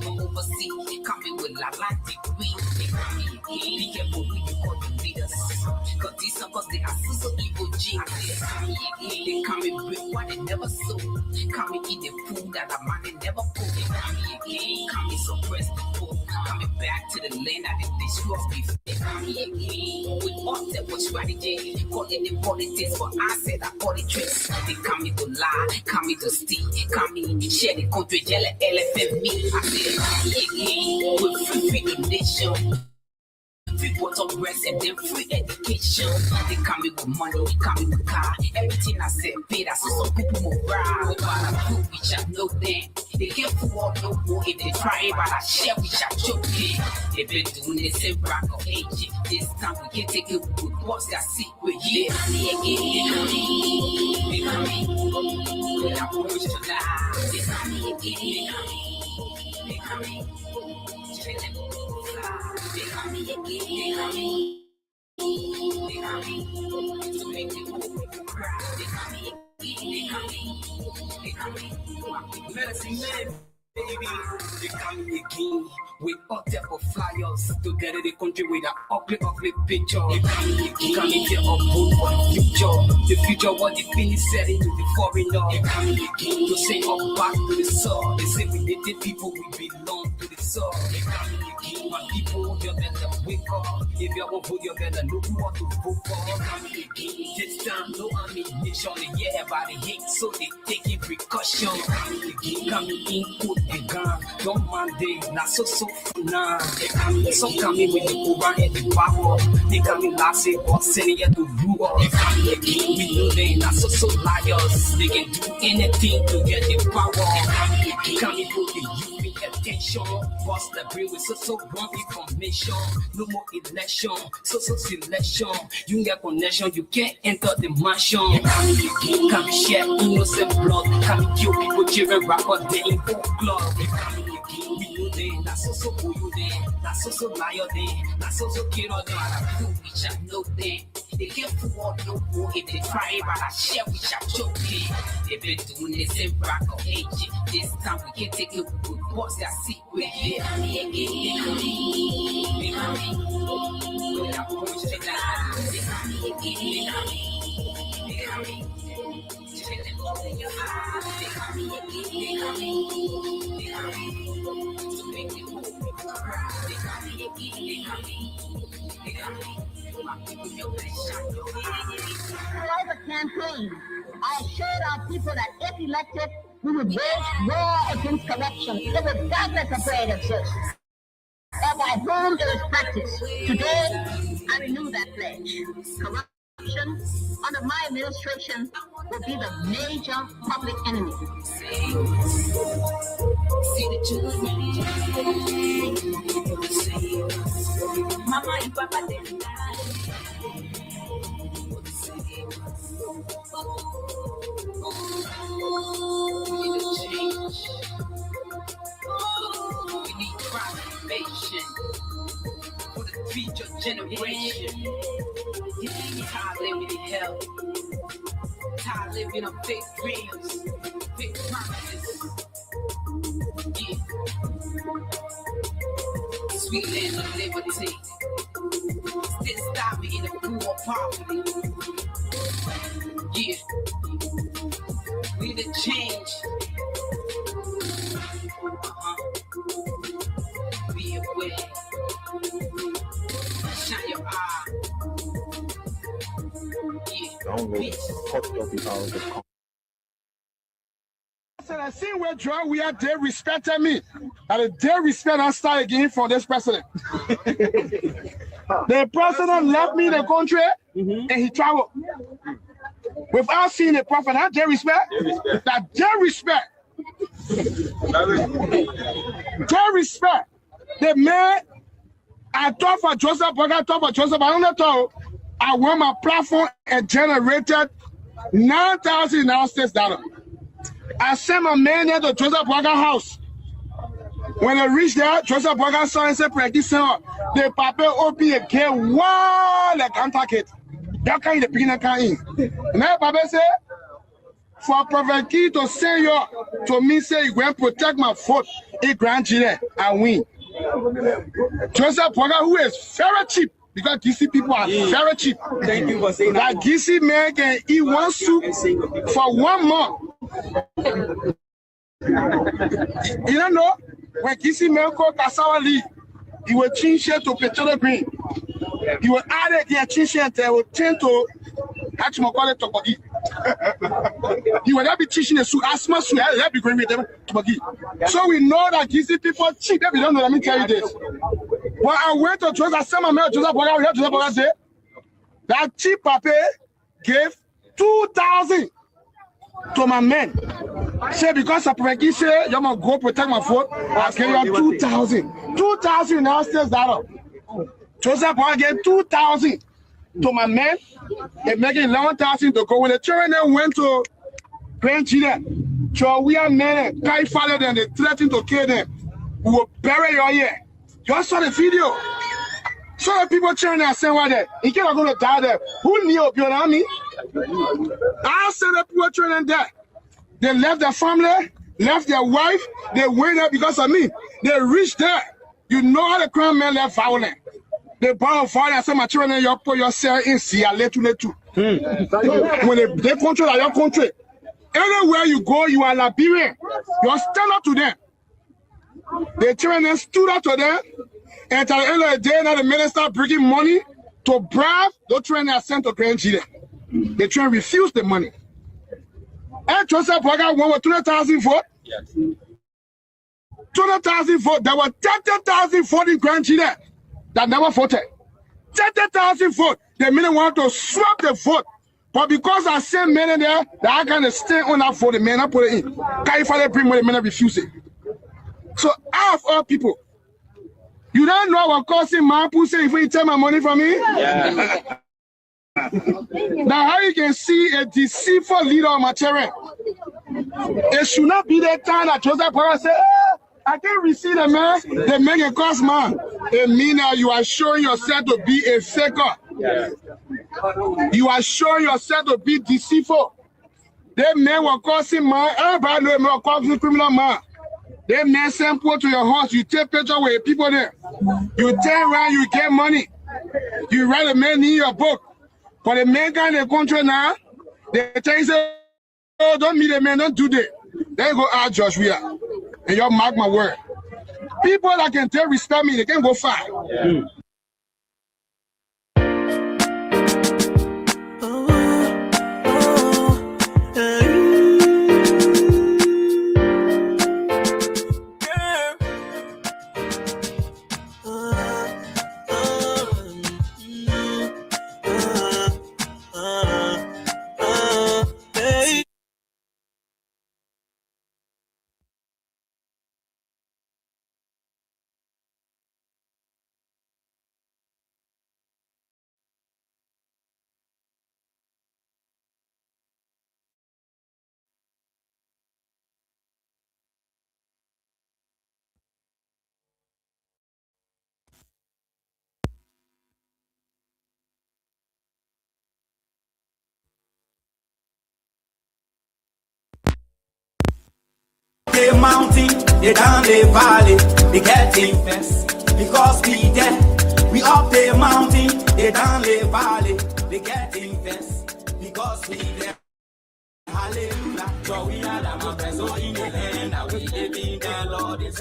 Overseas, coming with la degree. They call me again. Be careful who you call the leaders. Cause these suckers, they are so evil genius. They come and break what they never saw. Come and eat the food that a man they never cooked. They come again. Come and suppress people. Coming back to the land that they destroy before. They come again. With all that was strategy. Calling the politics, but I said I call it tricks. They come to lie, come to steal, come in share the country, yellow elephant me. I said again. With free donation. Free water, rest, and then free education. They come with money, they come with car. Everything I said, pay that so some people move right. But I prove we shall know them. They can't fool no more if they try, but I share we shall choke them. They've been doing the same rock of age. This time we can take it with what's that secret. Yeah, they come in. They are push to lie. They come in. They come in. They call me again. They call me. To make the people cry. They call me again. They call me. Medicine man. Baby, they coming again with all type of flyers to get the country with an ugly picture. They coming here up vote for the future. The future what they finish selling to the foreigner. They coming again to say up back to the soil. They say we need the people, we belong to the soil. They coming again, my people, you better wake up. If you want vote, you better know who want to vote for. They coming again, this time no ammunition. They hear about the hate, so they taking precaution. They coming again, coming in, put the gun. Don't mind they, not so for now. They coming, some coming with the over and the power. They coming last year, but sending you to rule. They coming again, we know they not so liars. They can do anything to get the power. They coming put the youth in attention. Bust the brain with so wrong information. No more election, so selection. You get connection, you can't enter the mansion. Come share innocent blood. Come kill people, children, rapper, they in full club. We know they, not so who you they, not so liar they, not so kid or they. Who we shall know they. They can't fool no more if they try, but I share we shall choke it. If they doing the same rock or age, this time we can take it with boss that secret. They Throughout the campaign, I assured our people that if elected, we would wage war against corruption, regardless of where it exists, or by whom it is practiced. Today, I renew that pledge. Corruption under my administration will be the major public enemy. Mama and Papa, we need a change. We need transformation for the future generation. Tired living in hell. Tired living on fake dreams, fake promises. Yeah. Sweet land of liberty. Still stop me in the poor poverty. Yeah. We need a change. Be aware. Shine your eye. So I see where John we are, they respected me. And they respect and start again for this president. The president left me the country and he traveled. Without seeing the prophet, how they respect? That they respect. They respect. The man, I thought for Joseph, but I thought for Joseph, I don't know. I went my platform and generated $9,000. I sent my man there to Joseph Burger house. When I reached there, Joseph Burger saw and said, the papa open a gate, wow, like anti-kit. That kind of beginner can in. Now, Papa said, for Prophet Key to send you to me, say, you go and protect my foot, a grandchildren, and win. Joseph Burger, who is very cheap. Because GC people are very cheap. Thank you for saying that. Like GC man can eat one soup for 1 month. You don't know, when GC man called Kasawa Lee, he will change it to petroleum green. He will add it here, change it, and they will tend to call it topagi. He will not be teaching a soup, asthma soup, let be going with them topagi. So we know that GC people cheap. If you don't know, let me tell you this. When I went to Joseph, I sent my man Joseph Boga, we heard Joseph Boga say that cheap papa gave 2,000 to my men. Say because of Frankie say you must go protect my foot, I gave you 2,000. 2,000 now stays that up. Joseph Boga gave 2,000 to my men. They make it 11,000 to go. When the children then went to grandchildren, so we are men, guy followed them, they threatened to kill them. We will bury your ear. You saw the video. So the people cheering and saying what there. He can't going to die there. Who knew your army? I said the people cheering there. They left their family. left their wife, they went there because of me. They reached there. You know how the crown men left violent. They borrow fire and say, my children, you put yourself in Sierra too. When they control your country, anywhere you go, you are Liberian. You stand up to them. The children stood up to them, and at the end of the day, now the minister bringing money to bribe those children are sent to Grand Chile. The children refused the money. And Joseph Boga won with 200,000 votes. 200,000 votes. There were 30,000 votes in Grand Chile that never voted. 30,000 votes. The men want to swap the vote. But because I sent men in there, that I can stay on that vote, the men I put it in. Can you finally bring money, the men refuse it? So out of all people, you don't know what causing my pussy if you take my money from me? Yeah. Now how you can see a deceitful leader on my terrain? It should not be the time that Joseph Power say, I can't receive the man can cost man. It means that you are showing yourself to be a faker. Yeah. You are showing yourself to be deceitful. That man will causing man, everybody know man will causing criminal man. They men send people to your house, you take picture with people there. You turn around, you get money. You write a man in your book. But the men got in the country now, they tell you, say, oh, don't meet the man, don't do that. Then you go out, Joshua. And you mark my word. People that can tell respect me, they can go far. Yeah. The mountain, they down the valley, they getting first. Because we there, we up the mountain, they down the valley, they getting first. Because we there. Hallelujah, so we are the mountains, so in the land, that we live in the Lord is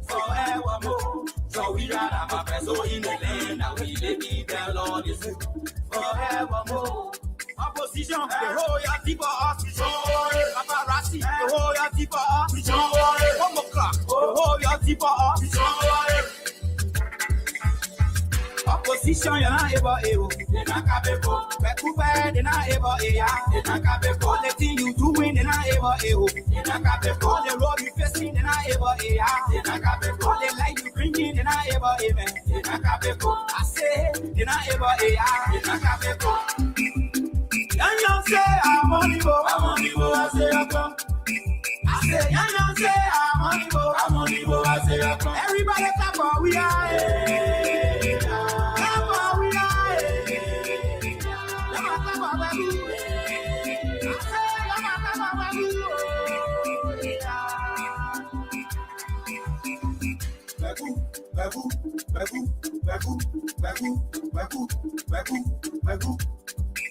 forevermore. So we are the mountains, so in the land, that we live in the Lord is forevermore. Opposition, the royalty for us, paparazzi, the royalty for us, 1 o'clock, the royalty for us. Opposition, you're not able, they're not capable. Back, they're not able, they're not capable. The thing you doing, they're not able, they're not capable. The road you facing, they're not able, they're not capable. The light you bringing, they're not able, they're not capable. I say, they're not able, they're not capable. Young say I'm on the go, I say I come. I say young say I'm on the go, I say I come. Everybody clap for we are, clap for we are, clap for we are.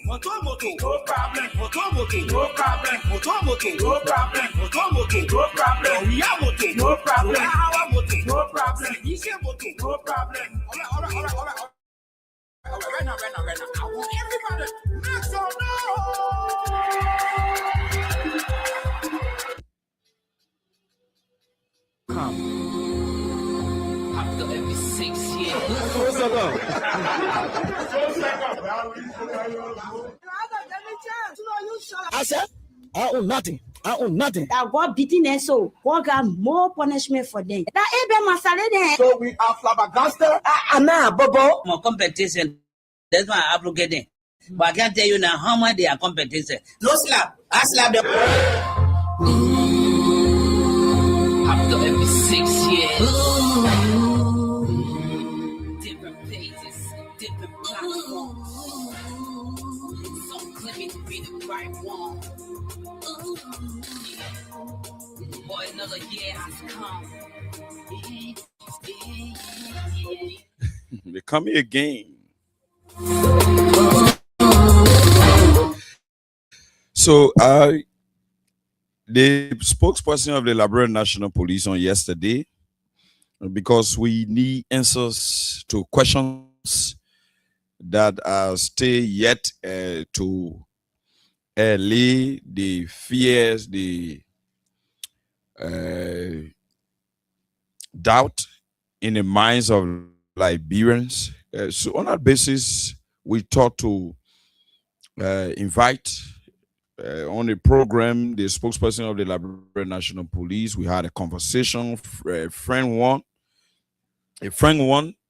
Moto, no problem. Moto, no problem. Moto, no problem. Moto, no problem. We are moto, no problem. We are our moto, no problem. We say moto, no problem. All right. Right now. I want everybody make some noise. After every 6 years. I said, I own nothing. That God beating them, so God got more punishment for them. That Abraham Masalene. So we are flabbergasted. Anna, Bobo. More competition. That's why I'm getting. But I can't tell you now how much they are competition. No slap. I slap them. After every 6 years. Different pages, different platforms. Some claim to be the right one. Boy, another year has come. They coming again. So the spokesperson of the Liberian National Police on yesterday, because we need answers to questions that are still yet to allay the fears, the doubt in the minds of Liberians. So on that basis, we thought to invite on a program the spokesperson of the Liberian National Police. We had a conversation, a friend one,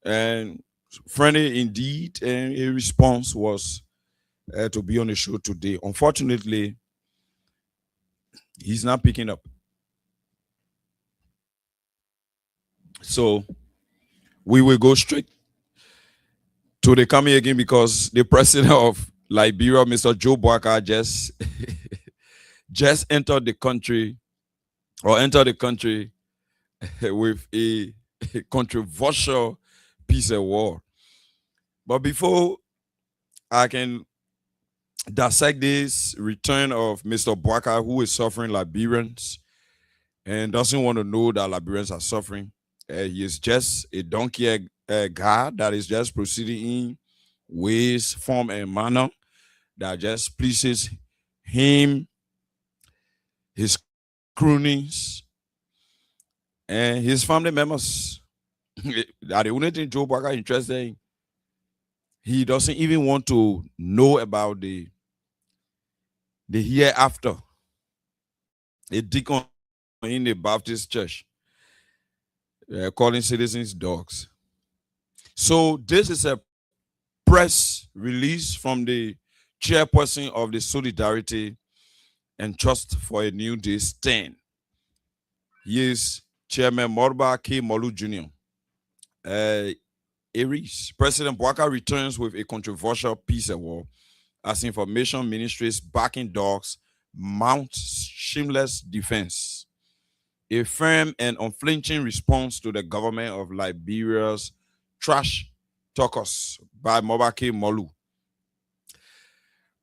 and friendly indeed, and a response was to be on the show today. Unfortunately, he's not picking up. So we will go straight to the coming again because the president of Liberia, Mr. Joe Boakai, just entered the country with a controversial piece of war. But before I can dissect this return of Mr. Boakai, who is suffering Liberians and doesn't want to know that Liberians are suffering, he is just a donkey guy that is just proceeding in ways, form, and manner that just pleases him, his cronies, and his family members. That the only thing Joe Boakai is interested in. He doesn't even want to know about the hereafter. A deacon in the Baptist church calling citizens dogs. So this is a press release from the chairperson of the Solidarity and Trust for a New Day stand. He is Chairman Morba K. Molu Jr. Aries. President Boakai returns with a controversial piece of war as information ministries backing dogs mount shameless defense. A firm and unflinching response to the government of Liberia's trash talkers by Mobake Molu.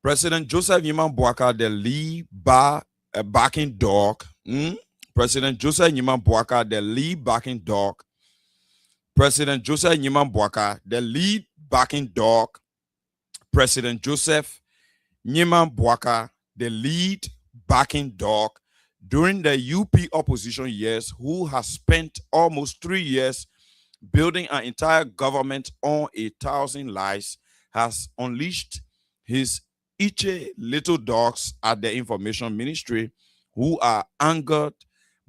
President Joseph Nyiman Boakai, the lead backing dog. President Joseph Nyiman Boakai, the lead backing dog. President Joseph Nyiman Boakai, the lead backing dog. President Joseph Nyiman Boakai, the lead backing dog during the UP opposition years, who has spent almost 3 years building an entire government on 1,000 lies, has unleashed his Iche little dogs at the information ministry, who are angered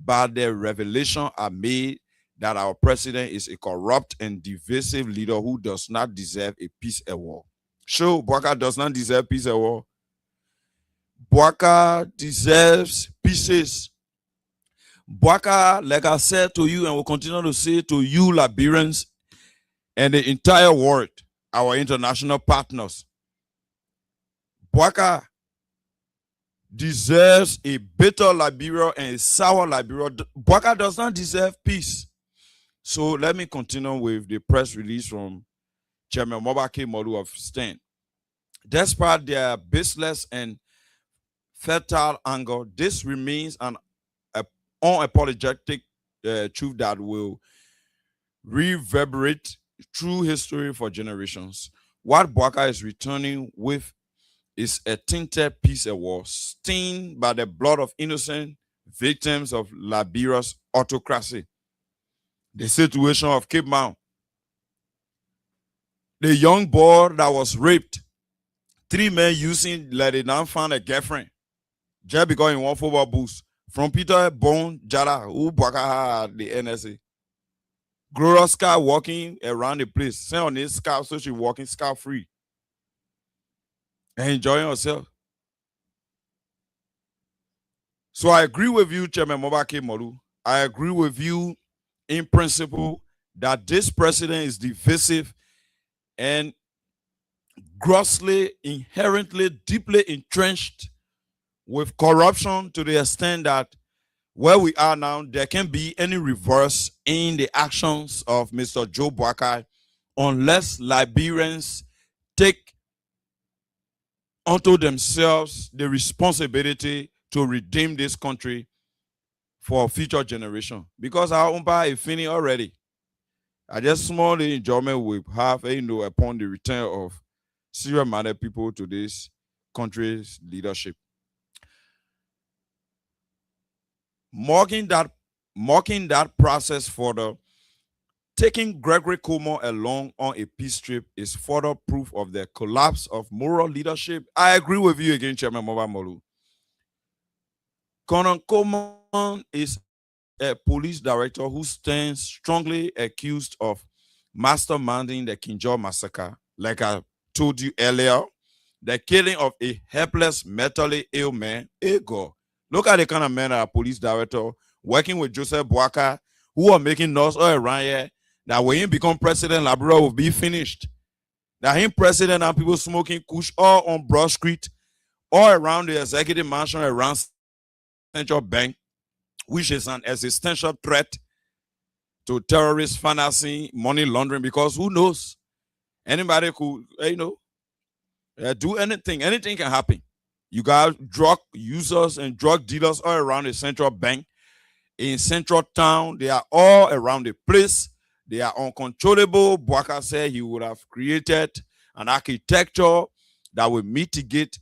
by the revelation are made that our president is a corrupt and divisive leader who does not deserve a peace award. Sure, Boakai does not deserve peace award. Boakai deserves pieces. Boakai, like I said to you and will continue to say to you, Liberians, and the entire world, our international partners, Boakai deserves a bitter Liberia and a sour Liberia. Boakai does not deserve peace. So let me continue with the press release from Chairman Mobake Molu of STAN. Despite their baseless and fertile anger, this remains an unapologetic truth that will reverberate through history for generations. What Boakai is returning with is a tainted peace award stained by the blood of innocent victims of Liberia's autocracy. The situation of Cape Mount, the young boy that was raped, 3 men using like they now found a girlfriend just because he won football boost from Peter Bone Jara, who Boakai had the NSA. Gloria Sky walking around the place, sent on his scarf, so she walking scarf free and enjoying herself. So I agree with you, Chairman Mobake Molu. I agree with you in principle that this president is divisive and grossly, inherently, deeply entrenched with corruption to the extent that where we are now, there can be any reverse in the actions of Mr. Joe Boakai unless Liberians take unto themselves the responsibility to redeem this country for future generation. Because our umpire is finished already. I just small enjoyment we have, upon the return of serious-minded people to this country's leadership. Mocking that process further, taking Gregory Cuomo along on a peace trip is further proof of the collapse of moral leadership. I agree with you again, Chairman Moba Molu. Conan Coleman is a police director who stands strongly accused of masterminding the Kinjal massacre. Like I told you earlier, the killing of a helpless, mentally ill man. Hey God, look at the kind of man that a police director working with Joseph Boakai, who are making noise all around here that when he become president, Liberia will be finished. That him president and people smoking kush all on Broad Street, all around the executive mansion, around Central Bank, which is an existential threat to terrorist financing, money laundering, because who knows? Anybody could, do anything. Anything can happen. You got drug users and drug dealers all around the Central Bank. In Central Town, they are all around the place. They are uncontrollable. Boakai said he would have created an architecture that will mitigate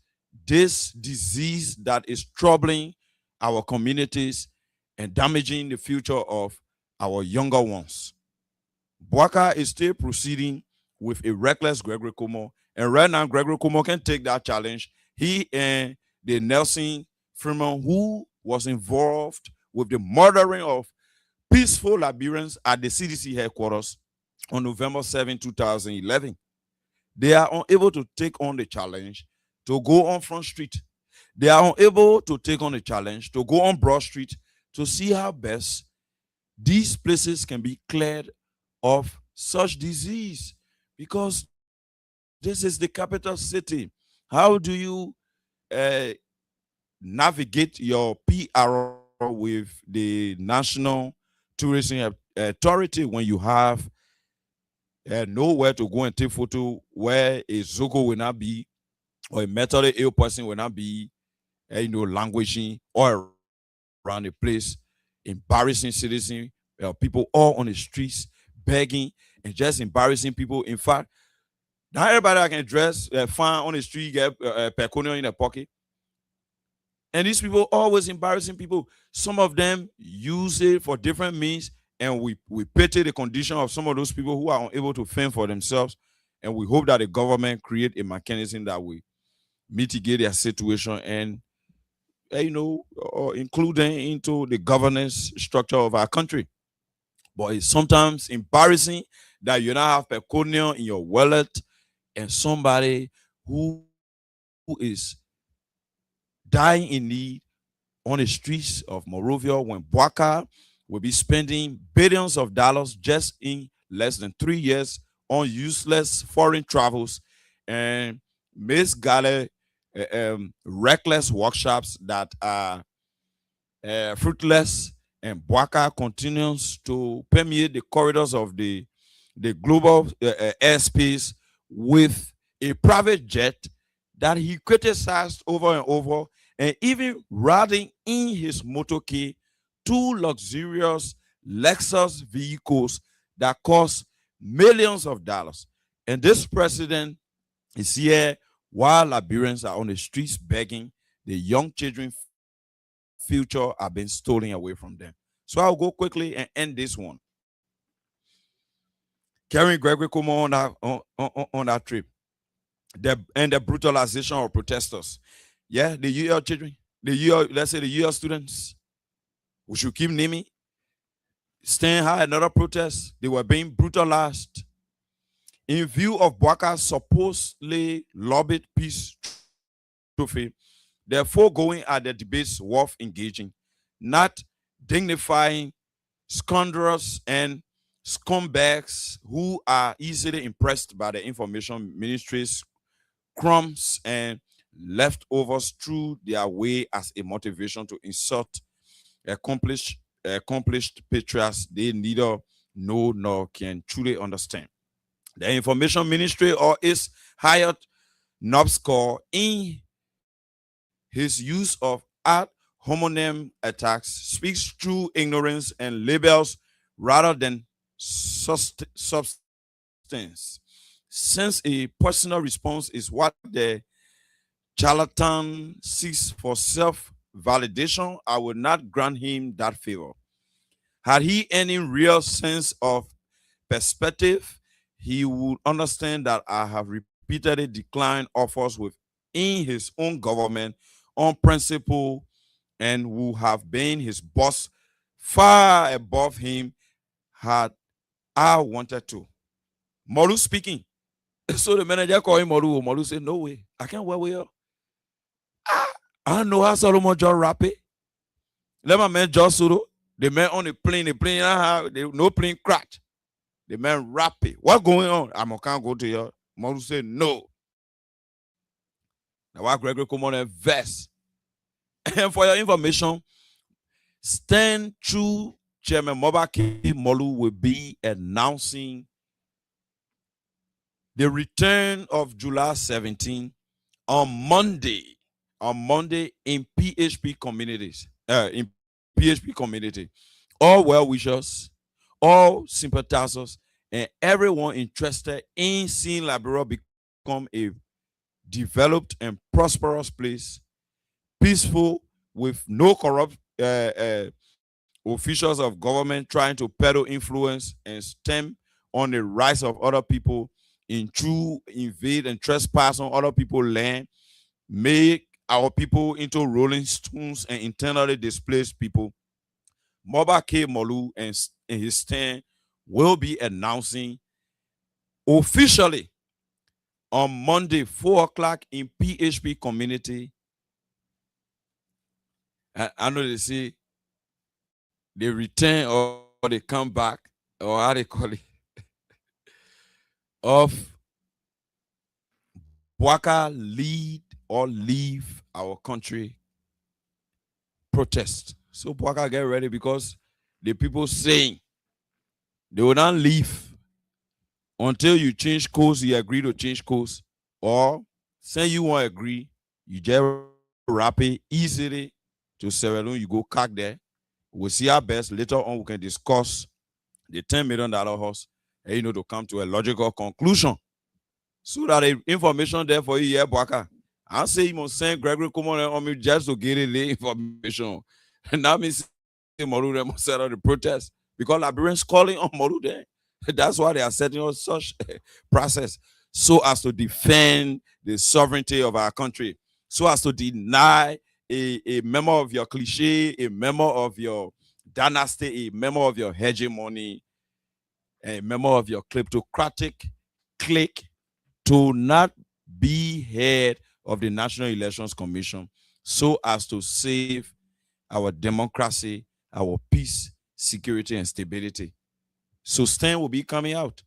this disease that is troubling our communities and damaging the future of our younger ones. Boakai is still proceeding with a reckless Gregory Cuomo, and right now Gregory Cuomo can take that challenge. He and the Nelson Freeman, who was involved with the murdering of peaceful Liberians at the CDC headquarters on November 7, 2011, they are unable to take on the challenge to go on Front Street. They are unable to take on the challenge to go on Broad Street to see how best these places can be cleared of such disease, because this is the capital city. How do you navigate your PR with the National Tourism Authority when you have nowhere to go and take photo, where a Zogo will not be, or a mentally ill person will not be, languishing all around the place, embarrassing citizens, people all on the streets begging and just embarrassing people. In fact, not everybody that can dress fine on the street get pecuniary in their pocket. And these people always embarrassing people. Some of them use it for different means, and we pity the condition of some of those people who are unable to fend for themselves. And we hope that the government create a mechanism that will mitigate their situation and or include them into the governance structure of our country. But it's sometimes embarrassing that you now have pecunia in your wallet and somebody who is dying in need on the streets of Monrovia, when Boakai will be spending billions of dollars just in less than 3 years on useless foreign travels and misguided, reckless workshops that are fruitless. And Boakai continues to permeate the corridors of the global airspace with a private jet that he criticized over and over, and even riding in his motorcade 2 luxurious Lexus vehicles that cost millions of dollars. And this president is here while Liberians are on the streets begging. The young children's future are being stolen away from them. So I'll go quickly and end this one. Carrying Gregory Cuomo on that trip. And the brutalization of protesters. Yeah, the UL children, let's say the UL students, we should keep naming. Stand high, another protest, they were being brutalized. In view of Boakai's supposedly lobbied peace trophy, the foregoing are the debates worth engaging, not dignifying scoundrels and scumbags who are easily impressed by the information ministry's crumbs and leftovers through their way as a motivation to insult accomplished patriots, they neither know nor can truly understand. The information ministry or its hired Nobscore in his use of ad hominem attacks speaks through ignorance and labels rather than substance. Since a personal response is what the charlatan seeks for self-validation, I will not grant him that favor. Had he any real sense of perspective, he would understand that I have repeatedly declined offers within his own government on principle and would have been his boss far above him had I wanted to. Molu speaking. So the manager called him Molu. Molu said, no way. I can't work with you. I don't know how Solomon just rap it. Let my man just solo. The man on the plane, no plane crash. The man rap it. What going on? I can't go to you. Molu said, no. Now why Gregory come on and verse. And for your information, stand true Chairman Mobaki Molu will be announcing the return of July 17 on Monday in PHP communities, in PHP community. All well wishers, all sympathizers, and everyone interested in seeing Liberia become a developed and prosperous place, peaceful, with no corrupt officials of government trying to peddle influence and stem on the rights of other people, invade and trespass on other people's land, make our people into rolling stones and internally displaced people. Moba K. Molu and his stand will be announcing officially on Monday, 4 o'clock in PHP community. I know they say they return or they come back, or how they call it, of Bwaka lead or leave our country protest. So Bwaka get ready, because the people saying they will not leave until you change course, you agree to change course, or say you won't agree, you just wrap it easily to Sierra Leone, you go cack there. We'll see our best. Later on, we can discuss the $10 million horse, and to come to a logical conclusion. So that the information there for you, yeah, Bwaka. I say you must send Gregory come on me just to get the information. And that means Moru must set up the protest, because Liberians calling on Moru there. That's why they are setting up such a process, so as to defend the sovereignty of our country, so as to deny a member of your cliche, a member of your dynasty, a member of your hegemony, a member of your kleptocratic clique to not be head of the National Elections Commission, so as to save our democracy, our peace, security, and stability. So Stan will be coming out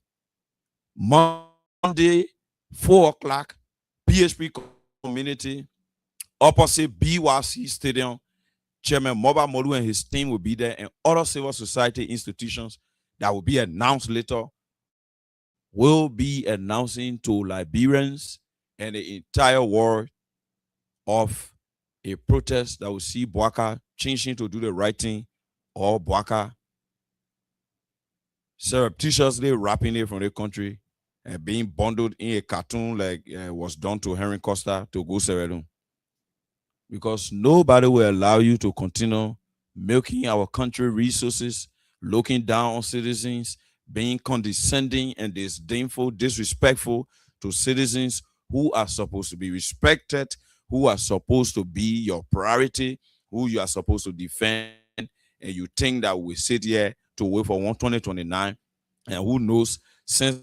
Monday, 4 o'clock, PHP community, opposite BYC Stadium. Chairman Moba Molu and his team will be there, and other civil society institutions that will be announced later will be announcing to Liberians and the entire world of a protest that will see Bwaka changing to do the right thing, or Bwaka surreptitiously rapping it from the country and being bundled in a cartoon like was done to Henry Costa to go Sierra Leone. Because nobody will allow you to continue milking our country resources, looking down on citizens, being condescending and disdainful, disrespectful to citizens who are supposed to be respected, who are supposed to be your priority, who you are supposed to defend, and you think that we sit here to wait for 2029, and who knows, since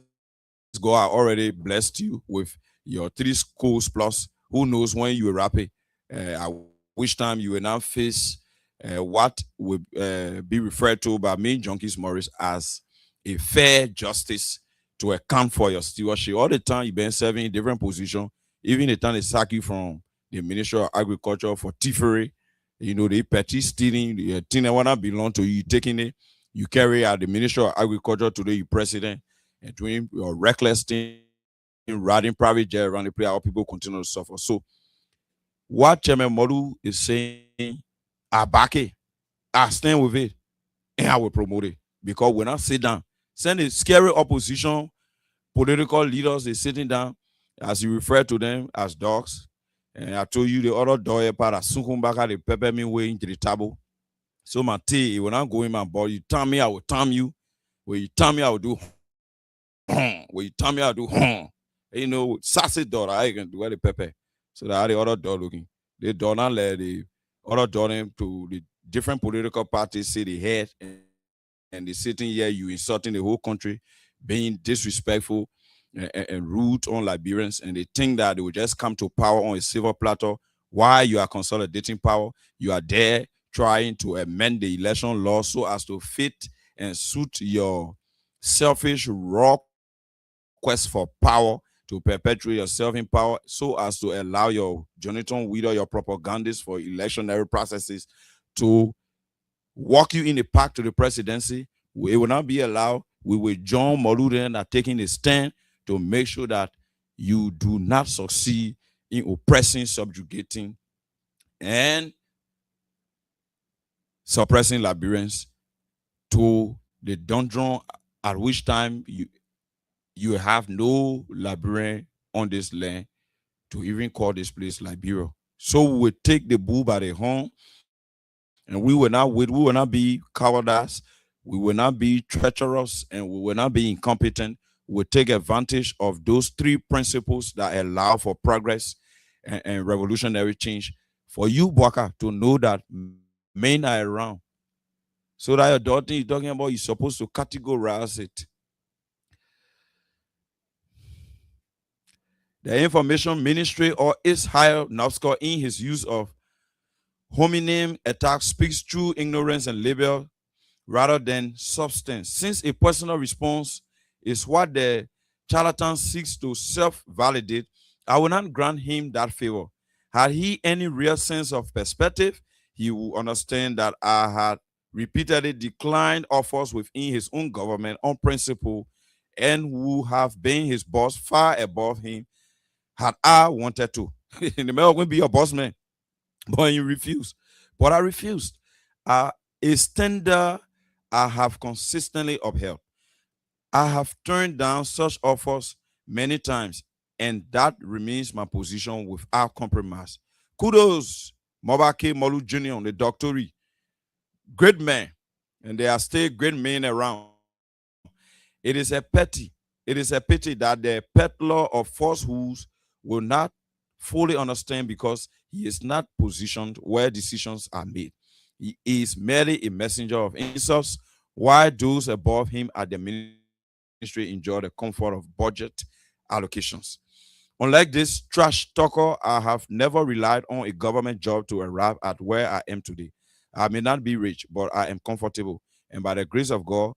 God already blessed you with your 3 schools plus, who knows when you will wrap it, at which time you will now face what will be referred to by me, Junkies Morris, as a fair justice to account for your stewardship. All the time you've been serving in different positions, even the time they sack you from the Ministry of Agriculture for thievery, The petty stealing, the thing that wanna belong to you, taking it, you carry out the Ministry of Agriculture today, you president, and doing your reckless thing, riding private jet around the place, how people continue to suffer. So what Chairman Modu is saying, I back it, I stand with it, and I will promote it. Because when I sit down, send a scary opposition, political leaders, they sitting down, as you refer to them as dogs. And I told you the other dog part of Sunkumbaka, the peppermint way into the table. So my tea, when I go in my body, you tell me, I will tell you. When you tell me, I will do. When you tell me, I will do. Sassy dog, I can do the pepper. So that the other dog looking. They don't let the other dog to the different political parties say the head and they sitting here, you insulting the whole country, being disrespectful and rude on Liberians, and they think that they will just come to power on a silver platter. While you are consolidating power, you are there trying to amend the election law so as to fit and suit your selfish raw quest for power, to perpetuate yourself in power, so as to allow your Jonathan Widow, your propagandists for electionary processes to walk you in the path to the presidency. We will not be allowed. We will join Moluden are taking a stand to make sure that you do not succeed in oppressing, subjugating, and suppressing Liberians to the dungeon, at which time you have no Liberian on this land to even call this place Liberia. So we will take the bull by the horn, and we will not wait. We will not be cowardice. We will not be treacherous, and we will not be incompetent. We will take advantage of those three principles that allow for progress and revolutionary change. For you, Bwaka, to know that men are around. So that your daughter is talking about, you're supposed to categorize it. The Information Ministry or its higher NAFSCO in his use of homonym attack speaks through ignorance and label rather than substance. Since a personal response is what the charlatan seeks to self-validate, I will not grant him that favor. Had he any real sense of perspective, he will understand that I had repeatedly declined offers within his own government on principle and who have been his boss far above him had I wanted to. The man will be your boss man, but you refused. But I refused. A standard I have consistently upheld. I have turned down such offers many times, and that remains my position without compromise. Kudos, Mobake Molu Jr., the doctorate. Great man, and there are still great men around. It is a pity that the peddler of falsehoods will not fully understand because he is not positioned where decisions are made. He is merely a messenger of insults, while those above him at the ministry enjoy the comfort of budget allocations. Unlike this trash talker, I have never relied on a government job to arrive at where I am today. I may not be rich, but I am comfortable. And by the grace of God,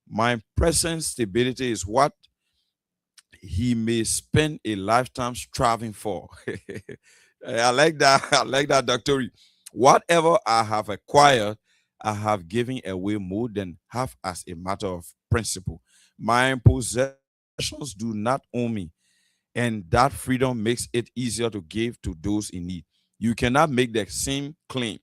my present stability is what he may spend a lifetime striving for. I like that. I like that, Dr. Whatever I have acquired, I have given away more than half as a matter of principle. My possessions do not own me, and that freedom makes it easier to give to those in need. You cannot make the same claim.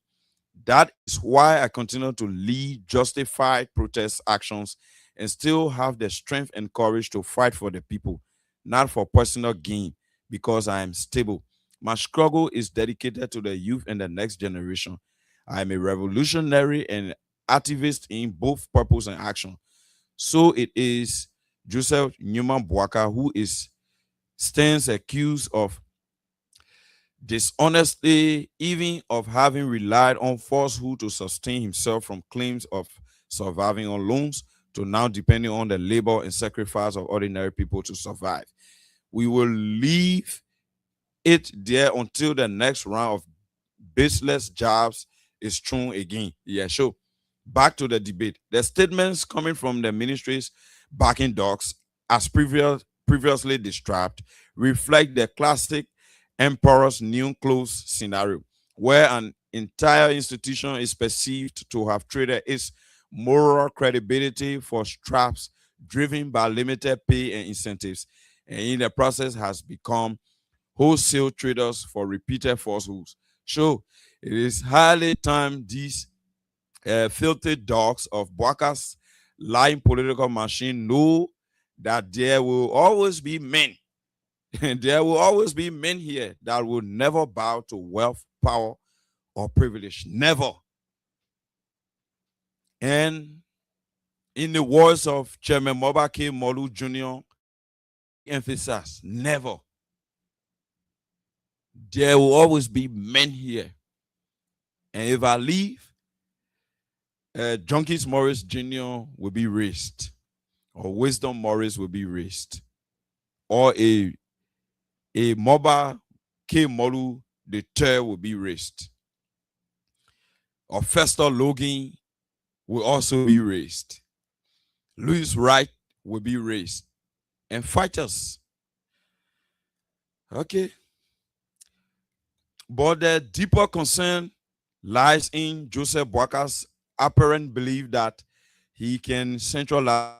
That is why I continue to lead justified protest actions and still have the strength and courage to fight for the people, not for personal gain, because I am stable. My struggle is dedicated to the youth and the next generation. I am a revolutionary and activist in both purpose and action. So it is Joseph Newman Bwaka who stands accused of dishonesty, even of having relied on falsehood to sustain himself, from claims of surviving on loans to now depending on the labor and sacrifice of ordinary people to survive. We will leave it there until the next round of baseless jobs is thrown again. Yeah, sure. Back to the debate. The statements coming from the ministries backing dogs, as previously described, reflect the classic emperor's new clothes scenario, where an entire institution is perceived to have traded its moral credibility for straps driven by limited pay and incentives, and in the process has become wholesale traders for repeated falsehoods. So it is highly time these filthy dogs of Bwaka's lying political machine know that there will always be men, and there will always be men here that will never bow to wealth, power, or privilege. Never. And in the words of Chairman Mobake Molu Jr., emphasize never. There will always be men here. And if I leave, Junkies Morris Jr. will be raised, or Wisdom Morris will be raised, or a Moba K. Molu the third will be raised, or Fester Logan will also be raised. Louis Wright will be raised, and fighters. Okay. But the deeper concern lies in Joseph Bwaka's apparent belief that he can centralize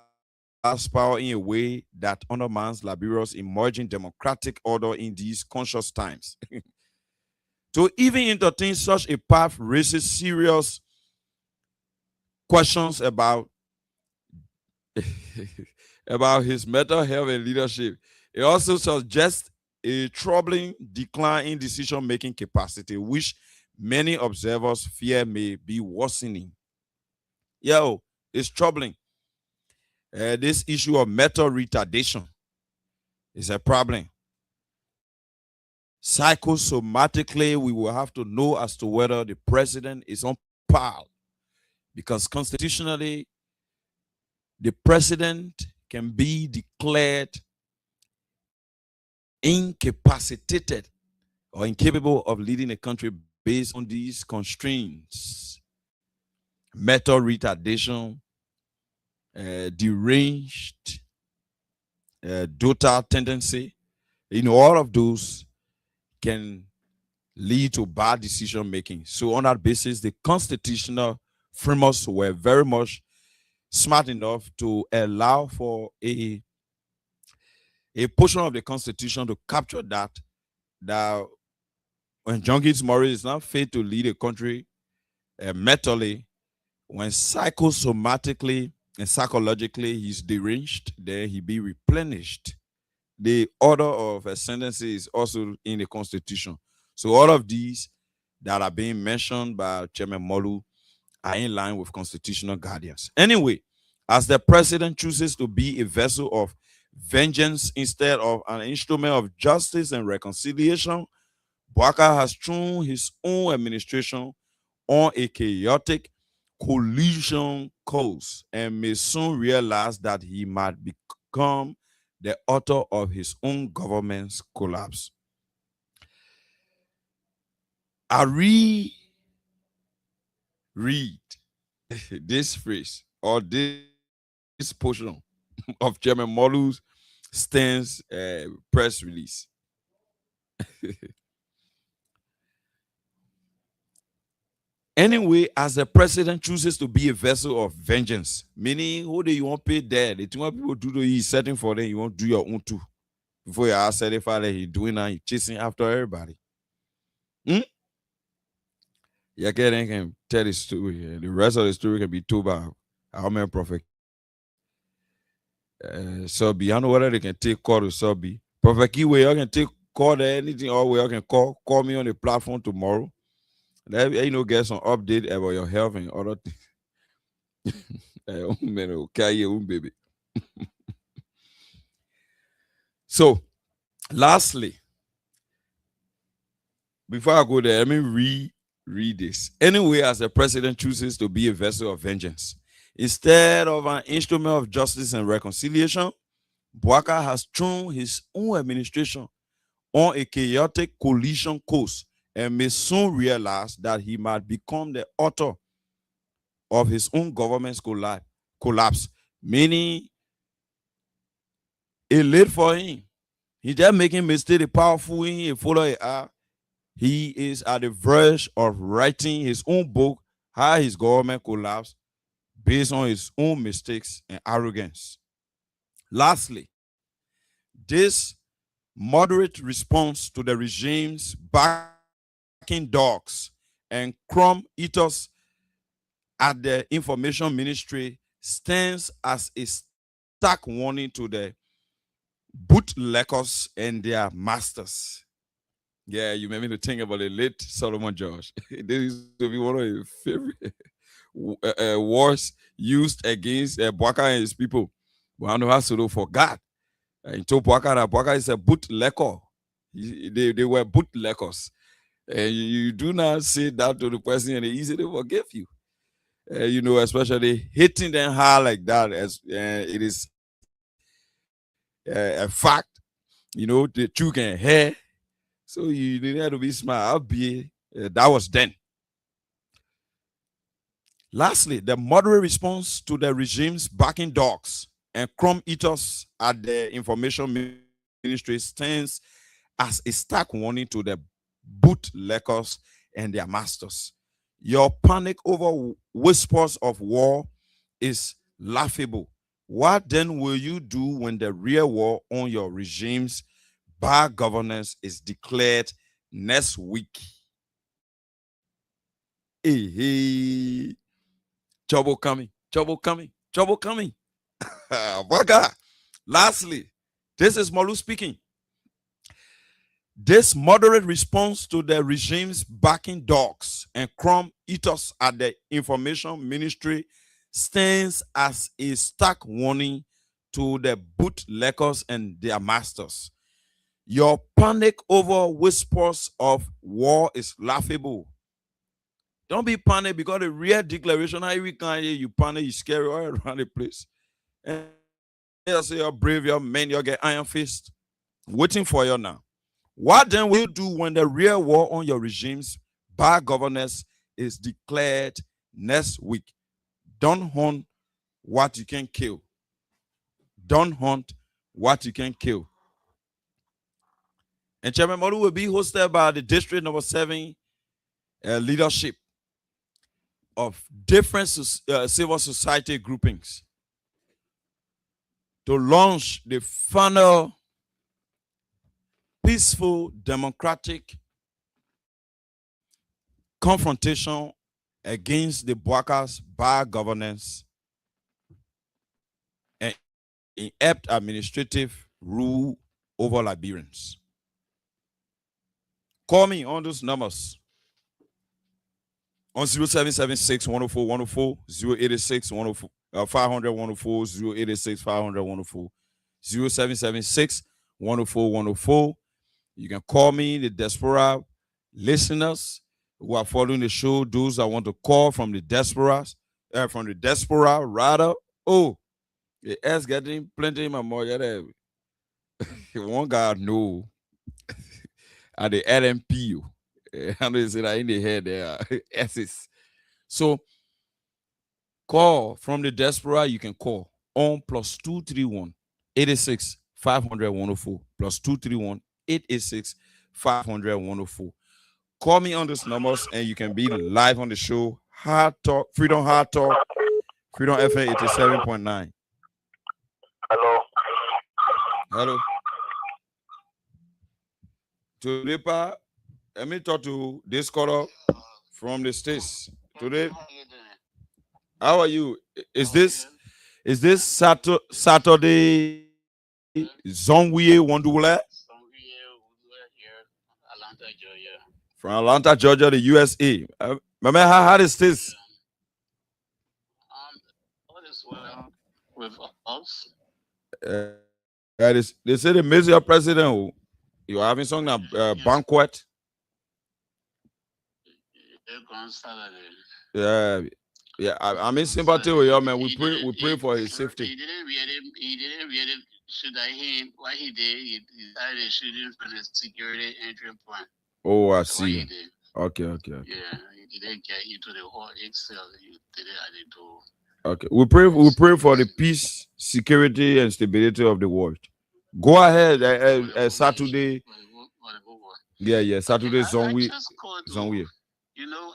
power in a way that undermines Liberia's emerging democratic order in these conscious times. To even entertain such a path raises serious questions about his mental health and leadership. It also suggests a troubling decline in decision-making capacity, which many observers fear may be worsening. It's troubling. This issue of mental retardation is a problem. Psychosomatically, we will have to know as to whether the president is on par, because constitutionally, the president can be declared incapacitated or incapable of leading a country based on these constraints: mental retardation, deranged, dotard tendency. All of those can lead to bad decision making. So on that basis, the constitutional framers were very much smart enough to allow for a portion of the constitution to capture that when Junkies Morris is not fit to lead a country mentally, when psychosomatically and psychologically he's deranged, then he be replenished. The order of ascendancy is also in the constitution. So all of these that are being mentioned by Chairman Molu are in line with constitutional guardians. Anyway, as the president chooses to be a vessel of vengeance instead of an instrument of justice and reconciliation, Bwaka has thrown his own administration on a chaotic collision course and may soon realize that he might become the author of his own government's collapse. I read this phrase or this portion of Chairman Molu's stance press release. Anyway, as the president chooses to be a vessel of vengeance, meaning who do you want to pay there? The two people do the he's setting for them, you want to do your own too. Before you are certified that he's doing that, he's chasing after everybody. Yeah, can tell the story. The rest of the story can be told by our man prophet. Subby, I know whether they can take call to Subby. Prophet Kiwe, you can take call to anything, or you can call me on the platform tomorrow. Let get some update about your health and other things. Baby. So, lastly, before I go there, let me read this. Anyway, as the president chooses to be a vessel of vengeance instead of an instrument of justice and reconciliation, Bwaka has thrown his own administration on a chaotic collision course and may soon realize that he might become the author of his own government's collapse, meaning it late for him. He just making mistake, the powerful in he follow it out. He is at the verge of writing his own book, How His Government Collapsed, based on his own mistakes and arrogance. Lastly, this moderate response to the regime's backing dogs and crumb eaters at the information ministry stands as a stark warning to the bootleggers and their masters. Yeah, you made me to think about the late Solomon George. This used to be one of his favorite wars used against Bwaka and his people. But I know how to forgot. He told Bwaka that Bwaka is a bootlegger. They were bootleggers. And you do not say that to the person and they easily forgive you. Especially hitting them hard like that, as it is a fact. The you can hear. So you need to be smart. I'll be that was then. Lastly, the moderate response to the regime's backing dogs and crumb eaters at the information ministry stands as a stark warning to the bootleggers and their masters. Your panic over whispers of war is laughable. What then will you do when the real war on your regime's bad governance is declared next week? Hey, trouble coming, trouble coming, trouble coming. Baka. Lastly, this is Molu speaking. This moderate response to the regime's backing dogs and crumb eaters at the information ministry stands as a stark warning to the bootleggers and their masters. Your panic over whispers of war is laughable. Don't be panicked because the real declaration, how we can hear you panic, you scary all around the place. And you say you're brave, you're men, you get iron fist waiting for you now. What then will you do when the real war on your regime's bad governance is declared next week? Don't hunt what you can kill. Don't hunt what you can kill. And Chairman Modu will be hosted by the District Number 7 leadership of different civil society groupings to launch the final peaceful, democratic confrontation against the Bwaka's bad governance and inept administrative rule over Liberians. Call me on those numbers on 0776 104 104, 086 104 500 104, 086 500 104, 0776 104 104. You can call me, the diaspora listeners who are following the show, those that want to call from the diaspora, rather. Oh, the ass getting plenty in my mouth. One guy know at the LMPU. And they say that in the head there are S's. So call from the diaspora, you can call on +231 86 500 104 +231 886 500 104. Call me on those numbers and you can be live on the show. Hard Talk, Freedom Hard Talk, Freedom FM 87.9. Hello. Hello. Today, Pa, let me talk to this caller from the States. Today, how are you? Is this Saturday Zonwie Wandula? From Atlanta, Georgia, the USA. Remember how is this? All is well with us. They say the Mr. President, you're having some banquet. Yeah. I'm in sympathy with you, man. We pray for his safety. He didn't really shoot at him. What he did, he started shooting from the security entry point. Oh, I see. Okay. Yeah, he didn't get into the whole itself. He did it at the door. Okay. We pray for the peace, security, and stability of the world. Go ahead, Saturday. Yeah. Saturday I just called to, you know,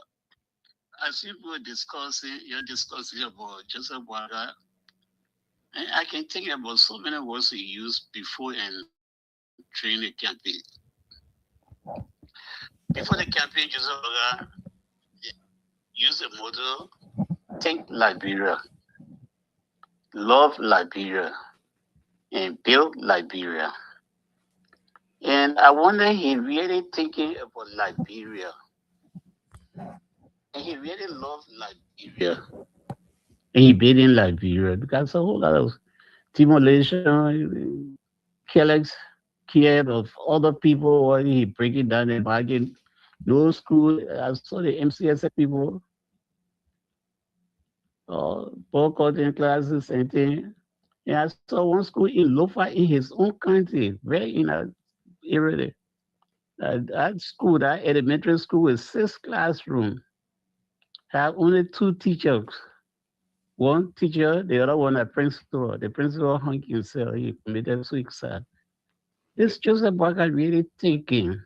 as people were discussing, you're discussing about Joseph Waga, and I can think about so many words he used before and during the campaign. Before the campaign, Joseph Waga used the motto, think Liberia, love Liberia, and build Liberia. And I wonder he really thinking about Liberia. And he really loved Liberia. And he been in Liberia because a whole lot of stimulation, killings, care of other people, or he breaking down and bargain. No school, I saw the MCS people, boycotting classes and things. And I saw one school in Lofa in his own country, very in a area. That school, that elementary school with 6 classrooms, have only 2 teachers. One teacher, the other one a principal. The principal hung himself, he committed suicide. This Joseph Barker really thinking.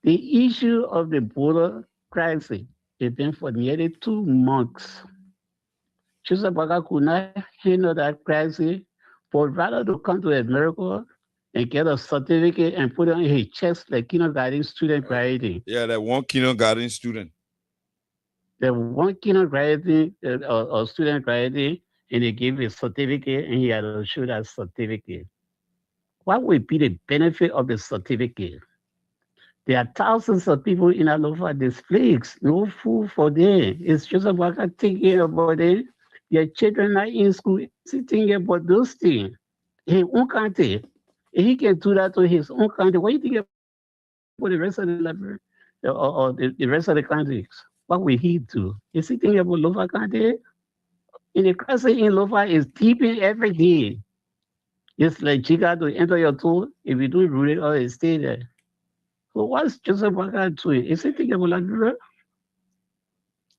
The issue of the border crisis has been for nearly 2 months. Joseph Barker could not handle that crisis, but rather to come to America and get a certificate and put it on his chest like kindergarten student writing. Yeah, that one kindergarten student. The one kindergarten or student writing, and they gave a certificate, and he had to show that certificate. What would be the benefit of the certificate? There are thousands of people in Alofa displaced, no food for them. It's just about thinking about it. Their children are in school, thinking about those things. His own country. If he can do that to his own country, what do you think about the rest of the library or the rest of the countries? What will he do? Is he thinking about Lofa country? In the crisis in Lofa is deepening every day. It's like Chica to enter your tool. If you don't root it or it stay there. So what's Joseph Walker doing? Is he thinking about Liberia?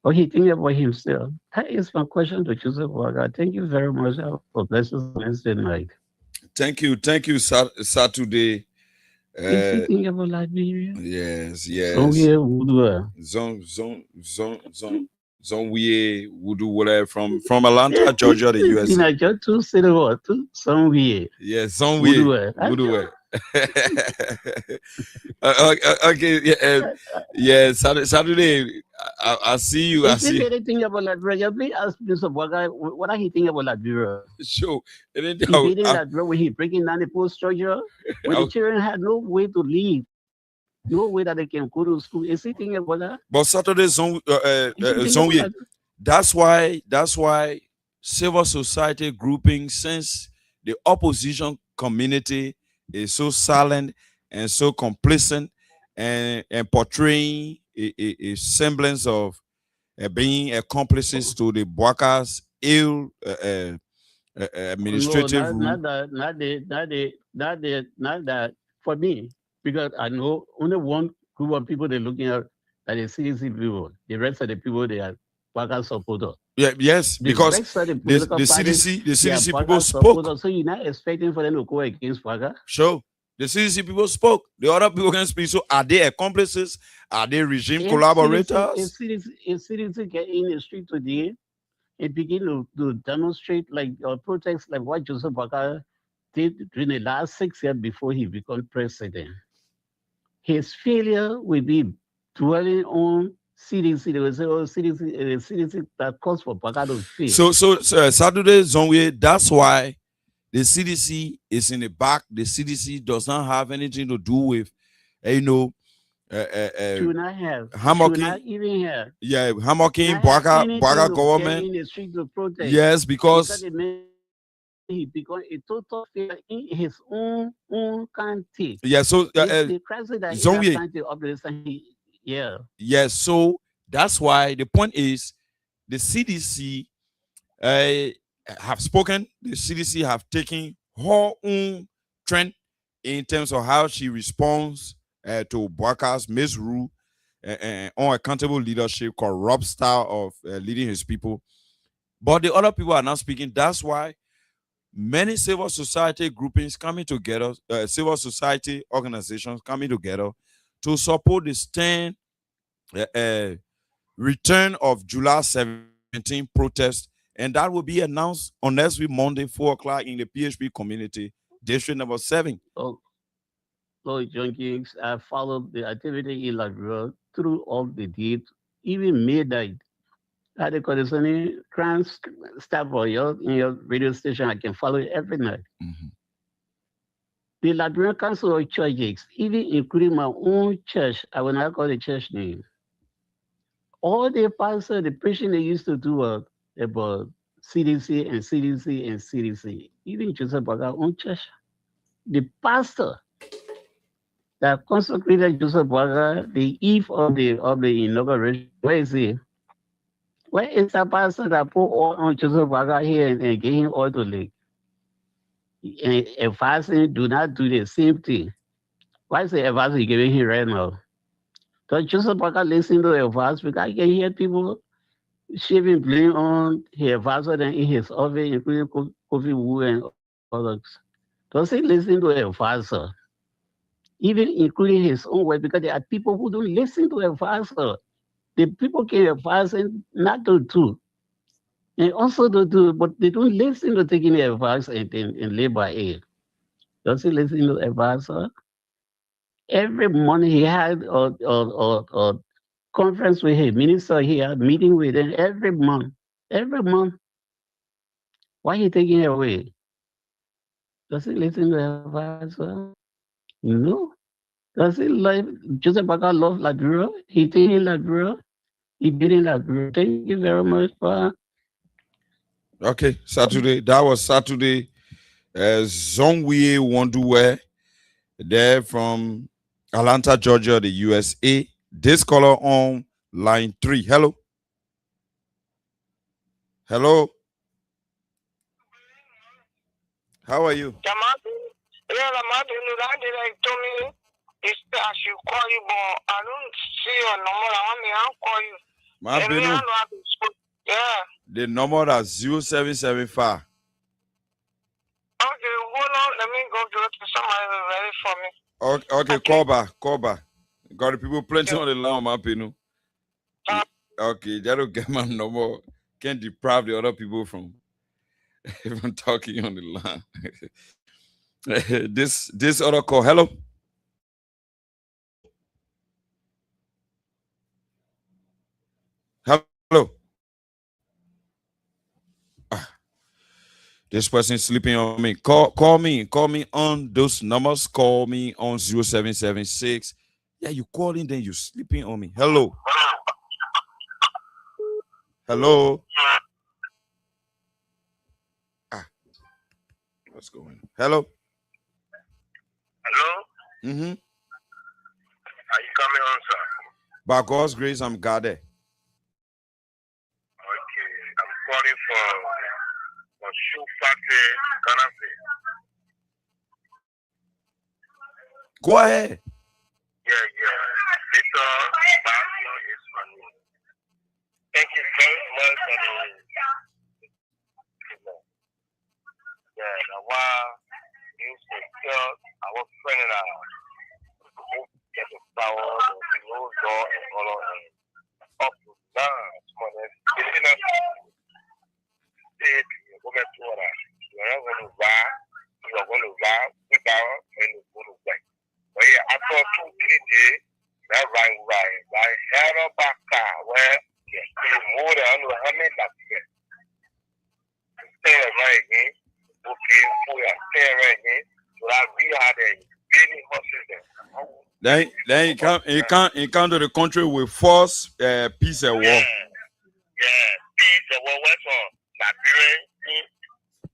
Or he thinking about himself? That is my question to Joseph Walker. Thank you very much for blessing Wednesday night. Thank you, Saturday. Is he thinking about Liberia? Yes. Zonwie Woodoo from Atlanta, Georgia, the USA. Just to say the word, Zonwie. Yes, Zonwie Woodoo. Okay, yeah. Saturday. I see you. I see. If anything about Liberia, please ask Mr. Walker what are he thinking about Liberia? Sure. He did that when he breaking down the post structure, when the children had no way to leave. No way that they can go to school. Is he thinking about that? But Saturday Zonwie. That's why civil society grouping, since the opposition community is so silent and so complacent and portraying a semblance of being accomplices to the Bwaka's ill administrative rule. Not that for me, because I know only one group of people they're looking at are the CDC people. The rest of the people they are Bwaka supporters. Yes, because the CDC people spoke. So you're not expecting for them to go against Bwaka? Sure. The CDC people spoke. The other people can speak. So are they accomplices? Are they regime collaborators? If CDC get in the street today and begin to demonstrate like or protest like what Joseph Bwaka did during the last 6 years before he became president, his failure will be dwelling on CDC. They will say, oh, CDC that calls for Bwaka to fail. So Saturday Zonwie, that's why the CDC is in the back. The CDC does not have anything to do with, should not have. Hammocking. Should not even have. Yeah, hammocking Bwaka government. In the street to protest. Yes, because he became a total failure in his own country. Yeah, so the crisis that Zonwie. Yes, so that's why the point is the CDC have spoken. The CDC have taken her own trend in terms of how she responds to Bwaka's misrule, unaccountable leadership, corrupt style of leading his people. But the other people are not speaking. That's why many civil society groupings coming together, civil society organizations coming together to support the stand return of July 17 protest, and that will be announced on next week Monday 4 o'clock in the PHP community district number 7. So, Junkies, I followed the activity in Liberia through all the days, even midnight. At the conditioning trans staff for in your radio station, I can follow it every night. The Liberian Council of Churches, even including my own church, I will not call the church name. All the pastors, the preaching they used to do about CDC and CDC and CDC, even Joseph Baga own church. The pastor that consecrated Joseph Baga the eve of the inauguration, where is he? Where is the pastor that put oil on Joseph Baga here and gave him oil to lick? And fasting do not do the same thing. Why is the advice you're giving him right now? Because Joseph Baga listen to the advice because I can hear people shaving blame on his advisor than in his office, including Kofi Wu and others. Does he listen to the advisor? Even including his own way, because there are people who don't listen to the advisor. The people can advise him not to do. And also to do, but they don't listen to taking the advice and live by it. Does he listen to the advisor? Every morning he had a conference with him, minister he had meeting with him every month. Every month. Why he taking it away? Does he listen to the advisor? No. Does he like Joseph Baga love Liberia? He taking Liberia. He beating Liberia. Thank you very much, for. Okay, Saturday. That was Saturday. Zongwie Wonduwe, there from Atlanta, Georgia, the USA. This caller on line 3. Hello. Hello. How are you? I should call you, but I don't see your number. I want me to call you. My Benu, yeah. the number is 0775. Okay, hold on. Let me go to somebody ready for me. Okay, call back. Got the people plenty on the line, my Benu. Okay, that'll get my number. Can't deprive the other people from even talking on the line. This other call. Hello. Hello. This person is sleeping on me. Call me on those numbers. Call me on 0776. Yeah, you calling, then you sleeping on me. Hello. Hello. What's going on? Hello. Hello. Mm-hmm. Are you coming on, sir? By God's grace, I'm guarded. Okay, I'm calling from shoe factory, Ghana. Go ahead. Yeah. It's funny. Thank you very much for the while you secure our friend and get the power of the old door and all of it. Up to down, you're going to ride, you're going to ride without and you go to back. But yeah, after 2-3 days, that right. I had a back car where you stay more than how many that year. Stay right again. Okay, stay right again. So I had a really horses there. Then you come to the country with force, peace and war. Yeah, peace and war. What's on Liberia,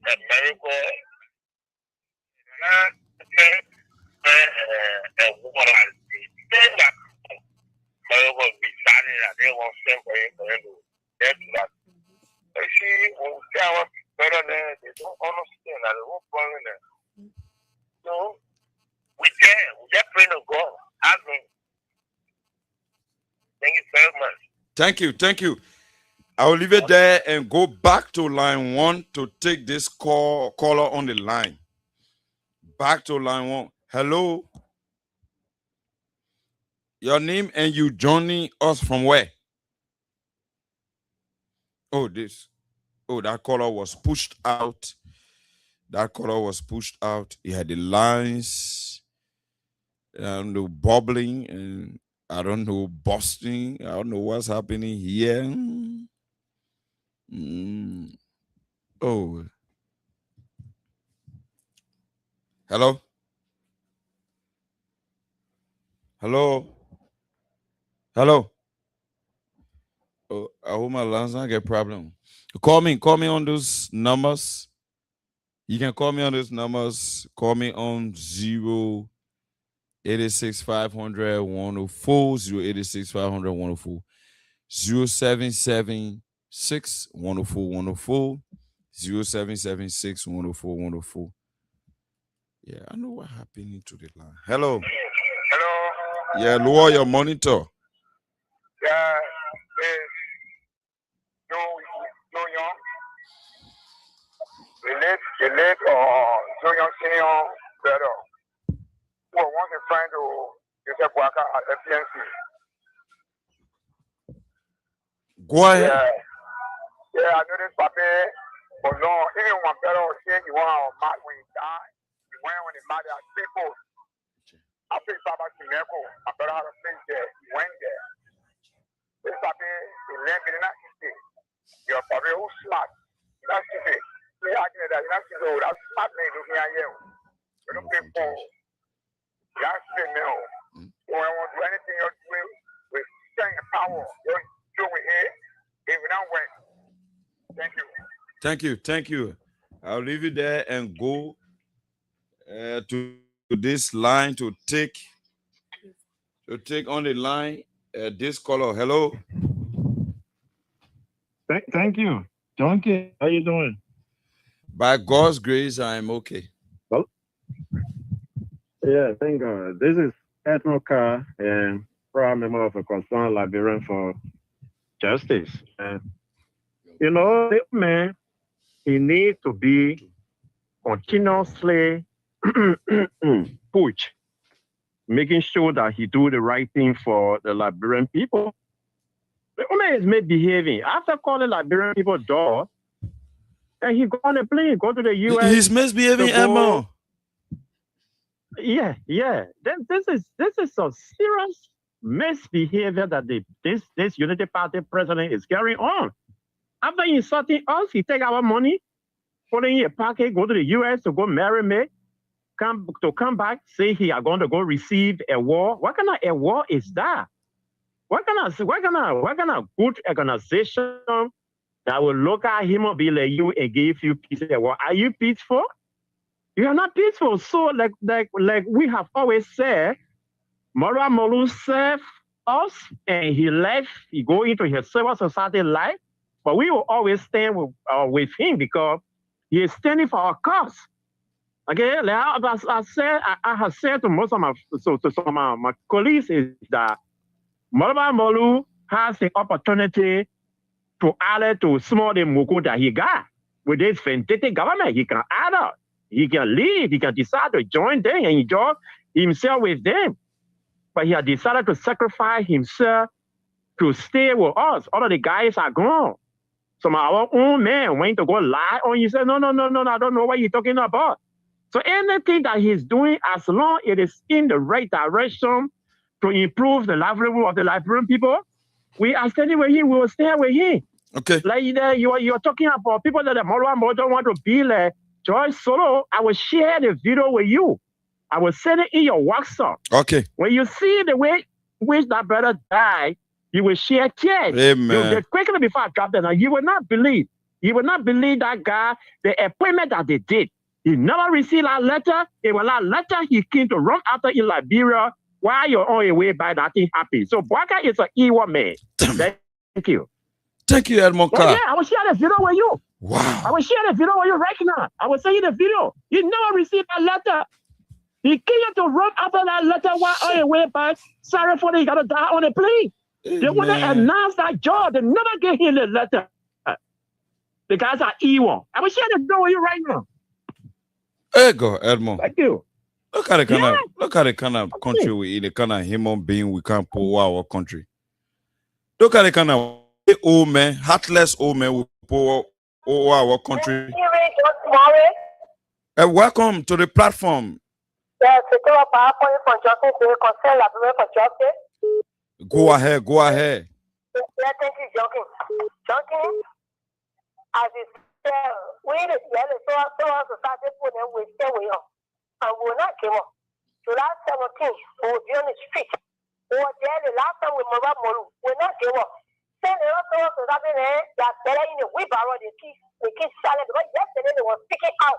America, and what I say that America be signing that they won't send for him to get to that. But see, when we say our better than they don't understand that the whole problem there. So we just pray to God. Amen. Thank you very much. Thank you. I will leave it there and go back to line 1 to take this caller on the line. Back to line 1. Hello. Your name and you joining us from where? Oh, that caller was pushed out. That caller was pushed out. He had the lines, bubbling, and I don't know, busting. I don't know what's happening here. Oh. Hello? Hello? Hello? Oh, I hope my lines not get problem. Call me on those numbers. You can call me on those numbers. Call me on 086 500 104, 086 500 104, 0776 104 104, 0776 104 104. Yeah, I know what happened to the line. Hello. Hello. Yeah, lower your monitor. Yeah, no young. The late so young senior brother. Who wants a friend to Joseph Waka at FPNC. Go ahead. Yeah, I know this Papi, but no, even one brother was saying you want to mark when he died. He went when he married at people. I think Baba Kimeko, my brother had a place there. He went there. This Papi, he learned in that city. Your Papi who's smart. That's it. He argued that that's his old. That's smart man looking at you. You don't pay for. That's the no. When I want to do anything else with strength and power, you're doing it. If we don't win. Thank you. I'll leave you there and go to this line to take on the line this caller. Hello. Thank you. Junkie, how you doing? By God's grace, I am okay. Well, yeah, thank God. This is Ethno Carr, and proud member of a concerned Liberian for justice. You know, this man, he needs to be continuously pushed, making sure that he do the right thing for the Liberian people. The man is misbehaving. After calling Liberian people dogs, and he go on a plane, go to the U.S. He's misbehaving, Emma. Yeah. Then this is a serious misbehavior that this Unity Party president is carrying on. After insulting us, he take our money, put in a pocket, go to the U.S. to go marry me, come back, say he are going to go receive a war. What kind of a war is that? What kind of good organization that will look at him and be like you and give you peace and war? Are you peaceful? You are not peaceful. So like we have always said, Mora Molu served us and he left. He go into his civil society life, but we will always stand with him because he is standing for our cause. Okay, like I have said to most of my colleagues is that Mora Molu has the opportunity to add to small the Muku that he got with this vindictive government. He can add up. He can leave. He can decide to join them and enjoy himself with them. But he has decided to sacrifice himself to stay with us. All of the guys are gone. So our own man went to go lie on you. Said, no, I don't know what you're talking about. So anything that he's doing, as long as it is in the right direction to improve the livelihood of the Liberian people, we are standing with him. We will stay with him. Okay. Like you're talking about people that the Moro don't want to be like Joyce Solo. I will share the video with you. I will send it in your WhatsApp. Okay. When you see the way which that brother died, you will share tears. Amen. You quickly before I drop that, now you will not believe. You will not believe that guy, the appointment that they did. He never received that letter. It was that letter he came to run after in Liberia while you're on your way by that thing happened. So Bwaka is an evil man. Thank you. Thank you, Edmond Carr. Yeah, I will share the video with you. Wow. I will share the video with you right now. I will send you the video. He never received that letter. He came to run after that letter while on your way back. Sorry for that, you got to die on a plane. They want to announce that job. They never get him the letter. The guys are evil. I wish I had to know you right now. Hey, go, Edmond. Thank you. Look at the kind of country we in, the kind of human being we can't pull our country. Look at the kind of old man, heartless old man we pull our country. Welcome to the platform. Go ahead. Yeah, thank you, Junkies. As it said, we the society put them with their way on. And we're not came up. So last 17, we will be on the street. Or there the last time we Mova Molu, we're not came up. Send the rest of us that they're in the wheelbarrow, they keep silent. Because yesterday they were speaking out.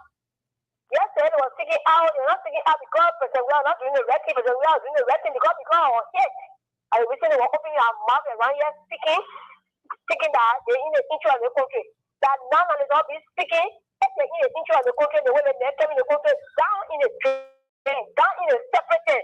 Yesterday they were speaking out. They're not speaking out because we are not doing the wrecking, because we are doing the wrecking because our head. I recently were opening our mouth around here speaking that they're in the interest of the country. That none of the be speaking, if they're in the interest of the country, the way they're coming in the country, down in the drain, down in the separate thing.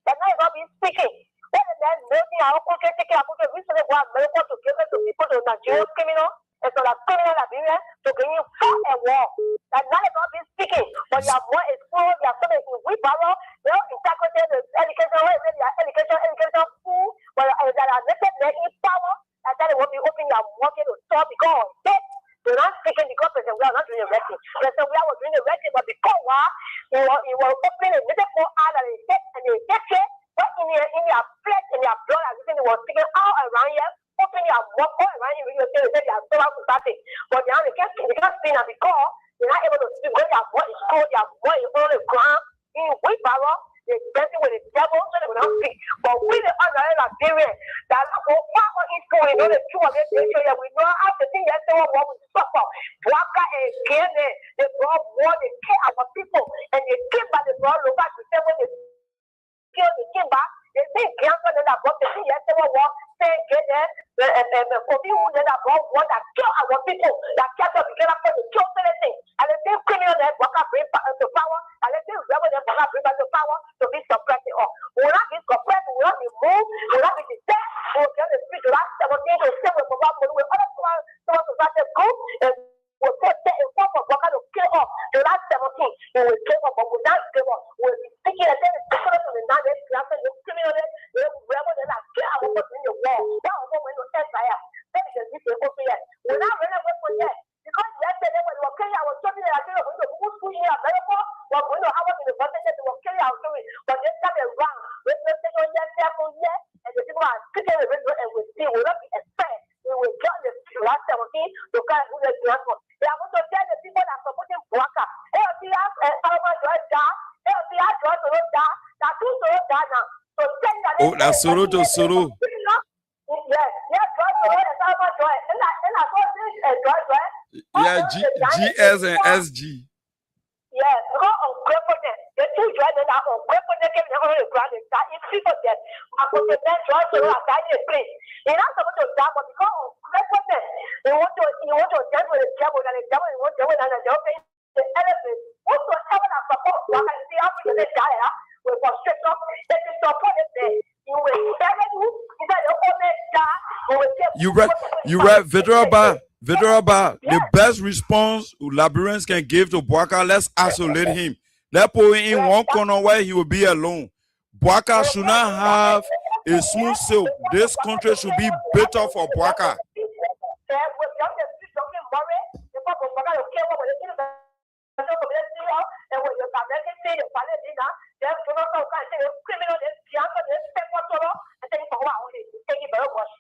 That none of them be speaking. When they're building our country, taking our country, recently go America to give it to people to Nigerian criminal, and so that criminal Liberian to bring you fight and war. That none of them be speaking, but they are more exposed, they are so many wheelbarrow, they are integrated the education, food, but that are necessary in power, and that they will be opening their market to stop because they're not speaking because we are not doing the wrecking. They said we are doing the wrecking, but because you were opening a little more out and they get it, but in their flesh, in their blood, as they were speaking all around here, opening their mouth all around here, they said they are so out to start it. But they can't speak because they're not able to speak when their voice is cold, their voice is on the ground, in wheelbarrow. They're dancing with the devil so they will not speak. But we the other Liberian, that go far on his school, we know the two of them, we know how to think that they will suffer. Waka and Kene, they brought war, they kill our people, and they came back, they brought over to say when they kill the king back, they say cancer that brought the thing, yes, they will walk, say Kene, the Kobe that brought war that kill our people, that kept us together for the kill anything. And the same criminal that Waka bring to power, and the same rebel that Waka bring back to power. To be suppressed or will not be suppressed, will not be moved, will not be detached, will get the speech last 17 to 7 with other society group and will take a form of worker to kill off the last 17. They will kill off, but will not kill off. Will be speaking and then it's different to the nine class and the criminal, they will rebel and kill our person in the war. That was when you test fire. That is the difference over here. Will not run away from here. Because yesterday when we were killing our children, I think we're going to go school here, America, we're going to have us in the bus. But this time around, we're going to take on here, and the people are speaking the radio, and we see, will not be expect. We will join the last 17 to kind of do the transport. They are going to tell the people that are supporting Bwaka. LCS and Salman Joyce down, LCS Joyce to road down, that two to road down now. So send that. Oh, that's Soro to Soro. Yes, Joyce to road and Salman Joyce. And I thought this and Joyce. Yeah, GS and SG. Yes, because of greatness, the two drivers are on greatness on the ground. It's people that are going to then try to die in a place. They're not supposed to die, but because of greatness, you want to deal with the devil, and the devil wants to deal with the devil. The elephant, whatsoever that support, like I see after the die, with frustration, if you support it, you will never do. You read Vidraba, the best response Liberians can give to Bwaka, let's isolate him. Let's put him in one corner where he will be alone. Bwaka should not have a smooth sail. This country should be better for Bwaka.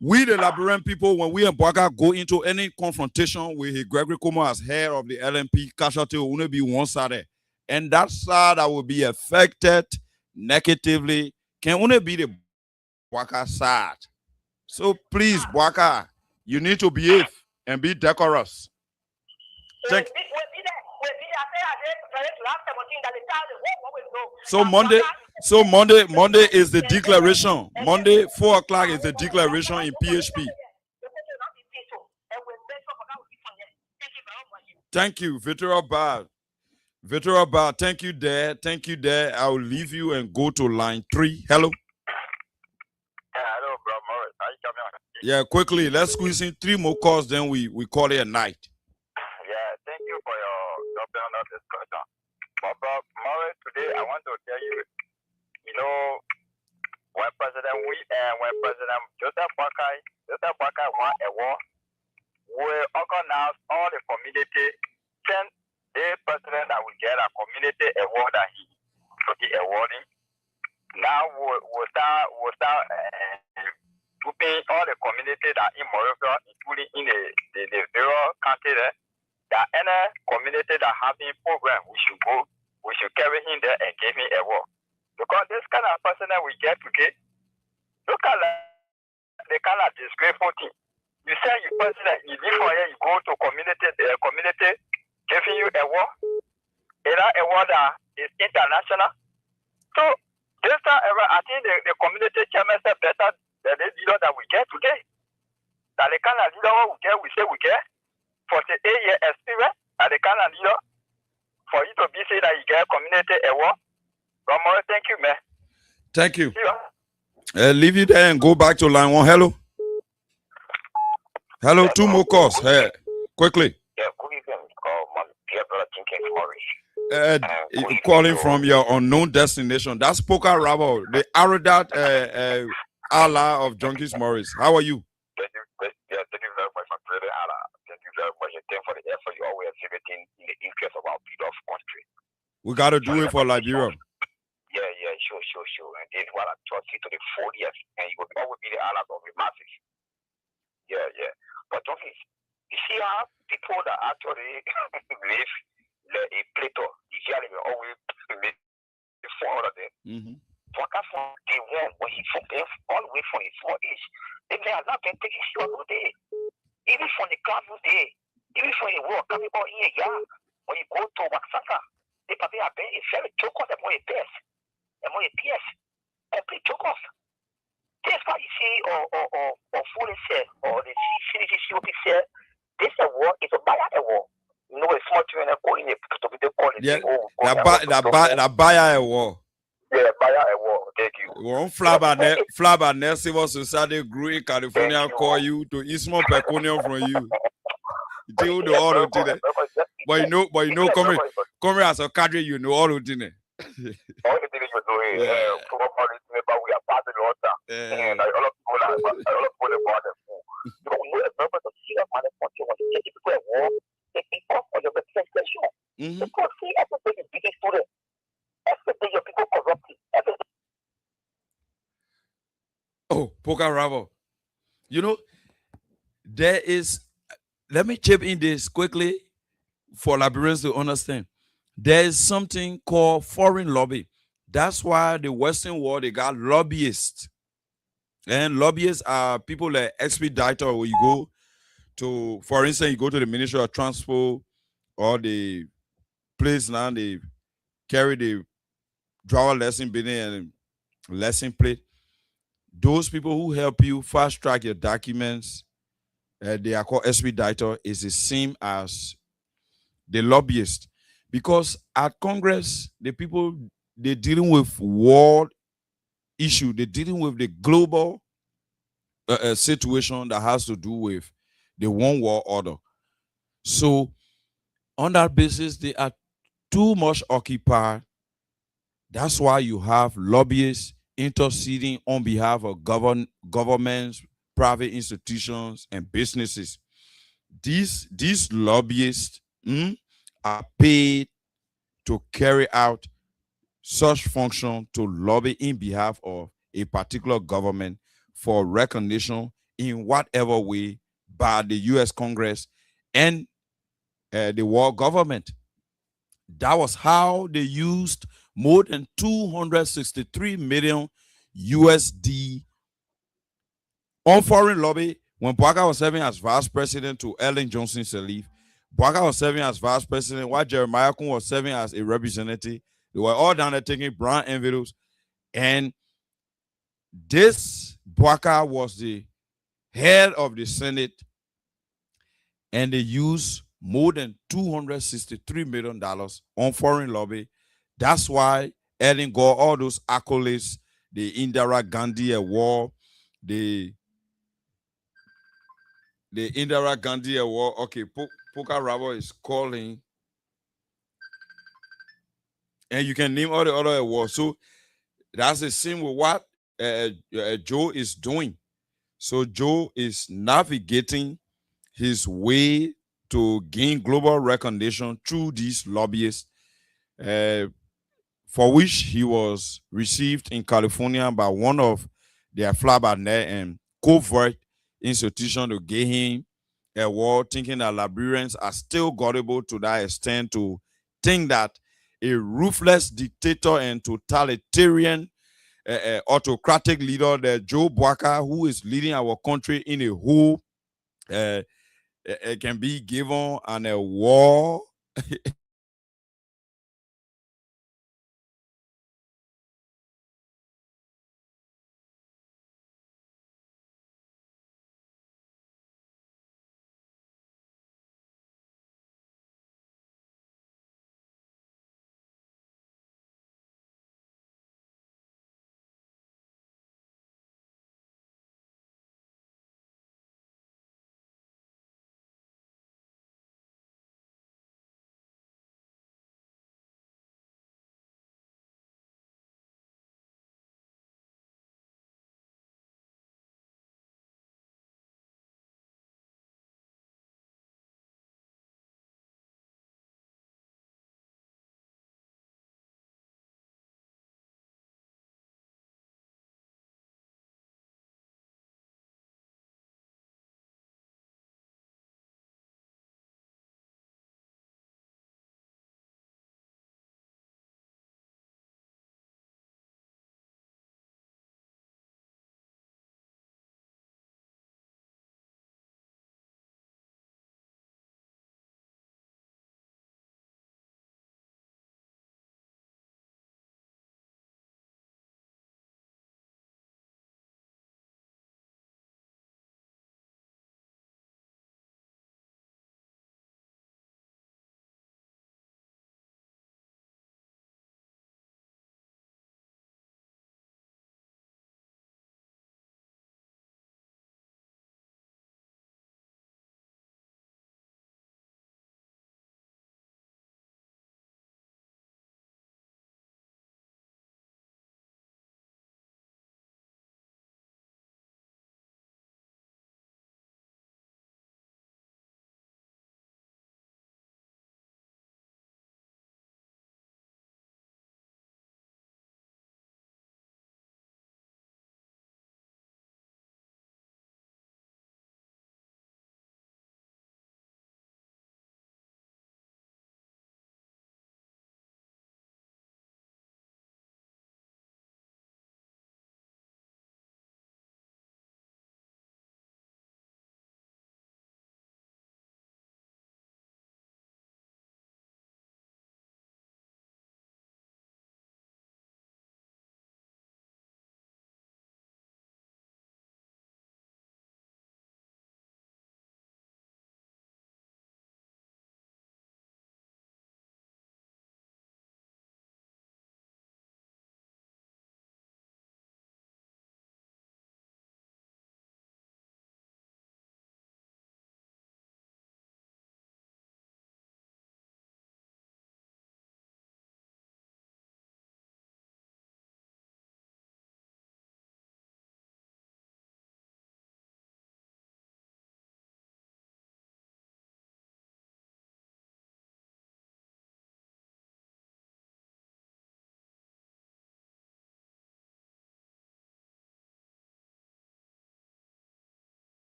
We, the Liberian people, when we in Bwaka go into any confrontation with Gregory Como as head of the LMP, casualty will only be one side. And that side that will be affected negatively can only be the Bwaka side. So please, Bwaka, you need to behave and be decorous. Thank you. So Monday is the declaration. Monday, 4 o'clock is the declaration in PHP. Thank you, Victor Bad. Thank you, there. I will leave you and go to line 3. Hello. Hello, bro. Morris. How you coming Yeah, quickly. Let's squeeze in 3 more calls, then we call it a night. Yeah, thank you for your jumping on that discussion. But Morris, today I want to tell you, you know, when President Joseph Boakai won a war, we organized all the community, send the president that will get a community award that he should be awarding. Now we'll start grouping all the community that in Morovia, including in the various country there, that any community that having program, we should carry him there and give him a award. Because this kind of person that we get today, look at the kind of disgraceful thing. You say you president, you live for here, you go to community, the community giving you a award. It's not a award that is international. So this time I think the community chairman said better than the leader that we get today. That the kind of leader we say we get for the 8-year experience, and the kind of leader for you to be say that you get community award. Romero, thank you, man. Thank you. Leave it there and go back to line 1. Hello. Hello, 2 more calls. Hey, quickly. Yeah, good evening. Dear brother Junkies Morris. Calling from your unknown destination. That's Poker Rabble, the arrogant Allah of Junkies Morris. How are you? Thank you very much, my brother Allah. Thank you very much. And thank for the effort you always exhibiting in the interest of our beautiful country. We got to do it for Liberia. Yeah, sure. And this is what I trust you to the 4 years, and you will always be the Allah of the masses. Yeah. But Junkies, you see how people that actually live in Plato, you see how they will always live before of them. Focus on the one when he focus all the way from his small age. They may have not been taking sure all day. Even from the class all day. Even from the work, coming out here, when you go to Waxaka, they probably have been a very chokos and more a PS. Complete chokos. That's why you see, or fully said, or the CCCOP said, this award is a buyer award. You know, a small children are going to be the quality. Yeah, that buyer award. Yeah, buyer award. Thank you. One flabber civil society grew in California call you to Ismo Peconium from you. You do all of it. But you know, come as a cadre, you know all of it. All the things you're doing, we are part of the water. And all of people are about the food. You know, the purpose of serious manufacturing was to take people at war, taking off on your representation. Because see, everything is big student. Everything your people corrupted. Everything. Oh, Poker Ravo. You know, there is, let me chip in this quickly for Liberians to understand. There is something called foreign lobby. That's why the Western world, they got lobbyists. And lobbyists are people like expediter, where you go to, for instance, you go to the Ministry of Transport or the place now, they carry the driver lesson building and lesson plate. Those people who help you fast track your documents, they are called expediter, is the same as the lobbyist. Because at Congress, the people, they're dealing with world issue. They're dealing with the global situation that has to do with the one world order. So on that basis, they are too much occupied. That's why you have lobbyists interceding on behalf of governments, private institutions, and businesses. These lobbyists are paid to carry out such function to lobby in behalf of a particular government for recognition in whatever way by the U.S. Congress and the world government. That was how they used more than 263 million USD on foreign lobby when Boakai was serving as vice president to Ellen Johnson Sirleaf. Boakai was serving as vice president while Jeremiah Kun was serving as a representative. They were all down there taking brown envelopes. And this Boakai was the head of the Senate, and they used more than $263 million on foreign lobby. That's why Ellen got all those accolades, the Indira Gandhi Award, the the Indira Gandhi Award. Okay, Poker Rabo is calling. And you can name all the other awards. So that's the same with what Joe is doing. So Joe is navigating his way to gain global recognition through these lobbyists, for which he was received in California by one of their flabbernet and covert institution to give him a award, thinking that Liberians are still gullible to that extent to think that a ruthless dictator and totalitarian autocratic leader, the Joe Bwaka, who is leading our country in a hole, can be given an award.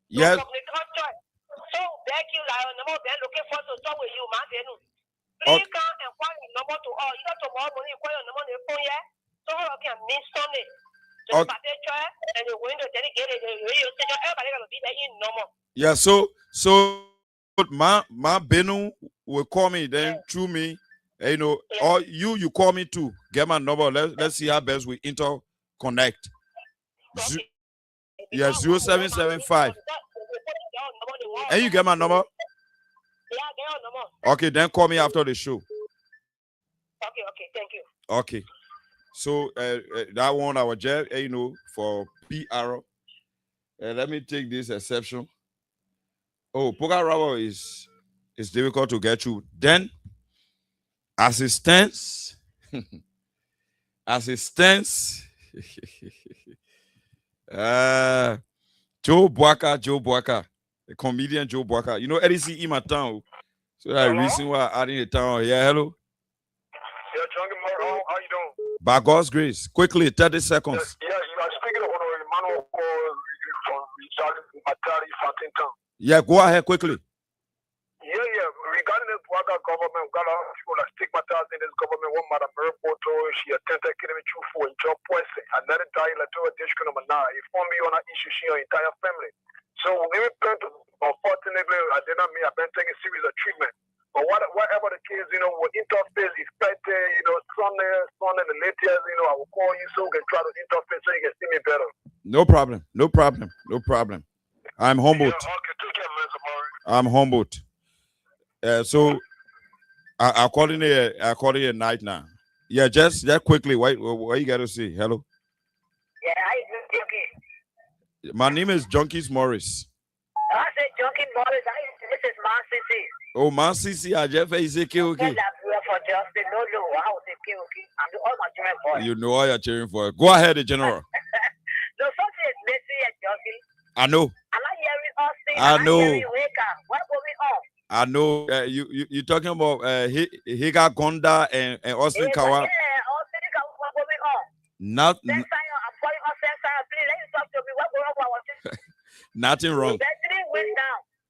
Yes. So beg you like number they're looking for to talk with you, man. Please Okay. come and call your number to all. You got tomorrow morning, call your number to the phone, yeah? So you can miss Sunday. So Okay. and you're going to dedicate it, everybody gonna be there in normal. Yeah, so my Benu will call me then through me. You know, or you call me too. Get my number. Let's see how best we interconnect. Yeah, 0775. And you get my number? Okay, then call me after the show. Okay, thank you. Okay. So that one I was just, you know, for PR. Let me take this exception. Oh, poker rubber is difficult to get through. Then assistance. Assistance. Joe Buaka, the comedian Joe Buaka. You know, Eddie in my town. So that reason why I adding the town. Yeah, hello. Yeah, Junkie, how you doing? By God's grace, quickly, 30 seconds. Yeah, you are speaking of Emmanuel from Matari, Fantin. Yeah, go ahead quickly. Yeah. Regarding the Waka government, we got a lot of people that stigmatized in this government. One Madam Meripoto, she attempted killing me for a job poison. And that entire electoral district number 9. It formed me on that issue, she her entire family. So we plan to, unfortunately, I did not mean I've been taking series of treatment. But whatever the case, you know, with interface expected, you know, Sunday and the latest, you know, I will call you so we can try to interface so you can see me better. No problem. I'm humbled. Yeah, okay, take care, man, Samari. I'm humbled. So I'll call in a night now. Yeah, just quickly. What you got to say? Hello. Yeah, okay. My name is Junkies Morris. I said Junkie Morris. This is Man City. Oh, Man City. I just say okay. For Justin, no, I was okay. I'm all my cheering for. You know what you're cheering for. Go ahead, the general. No, something is messy at Junkie. I know. I'm not hearing Austin. I know. I'm hearing Wake. What's going on? I know you talking about Higa Gonda and Austin Kawa. Yeah, Austin Kawa, what's going on? Not I'm calling Austin. Please let me talk to me. What's going on? Nothing wrong.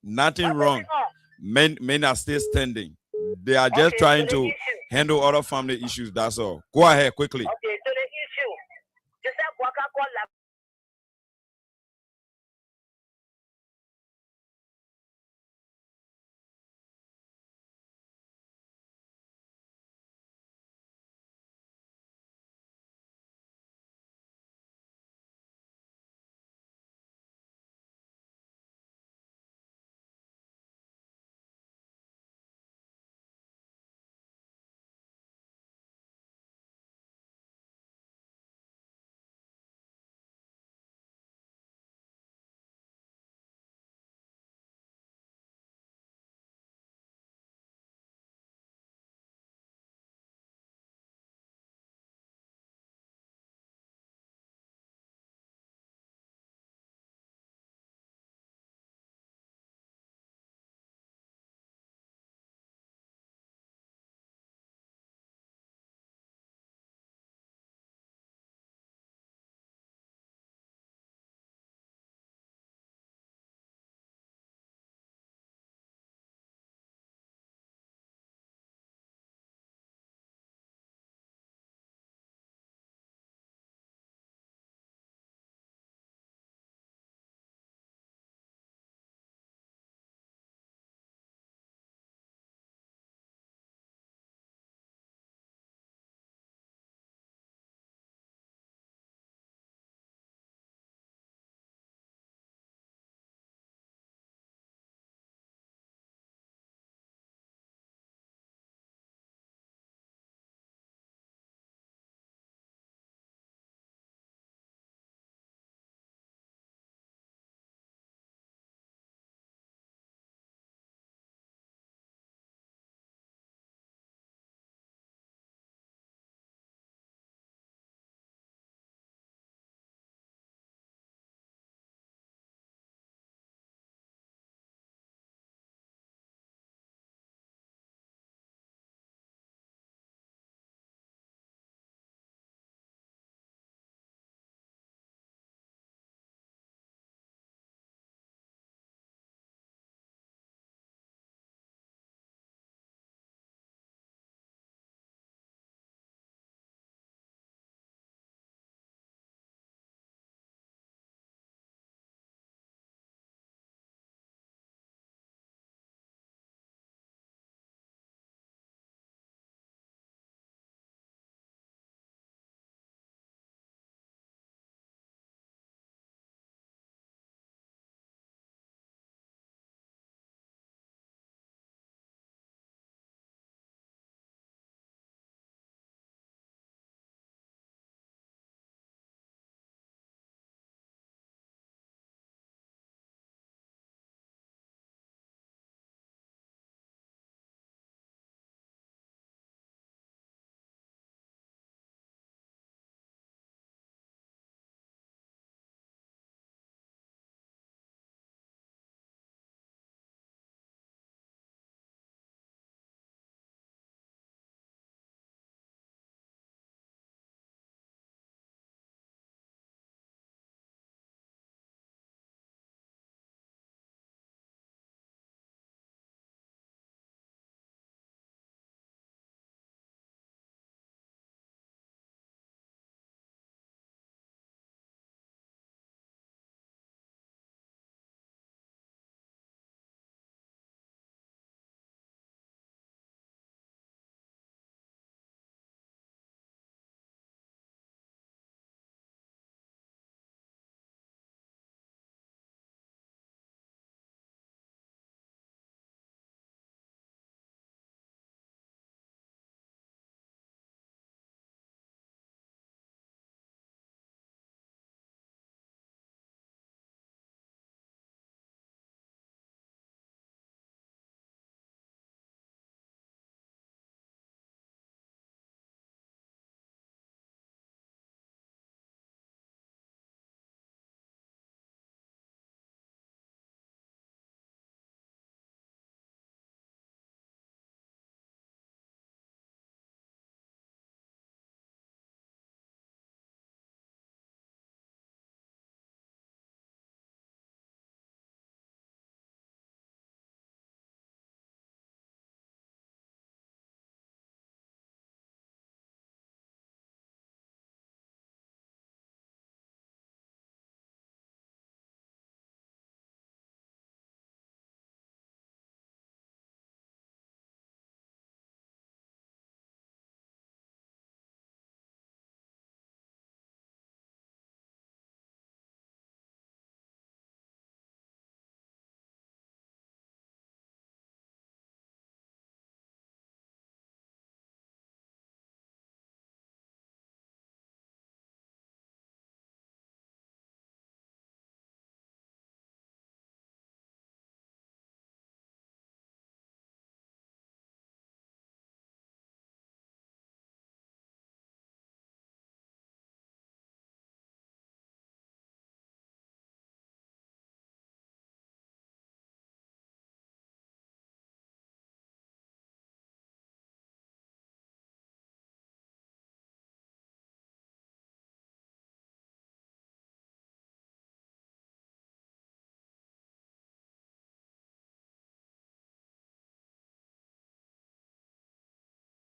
Nothing wrong. Men are still standing. They are just trying to handle other family issues. That's all. Go ahead quickly. Okay, so the issue. Just have Waka call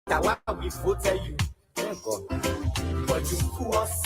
That's why we voted you. Thank God. But you screw us.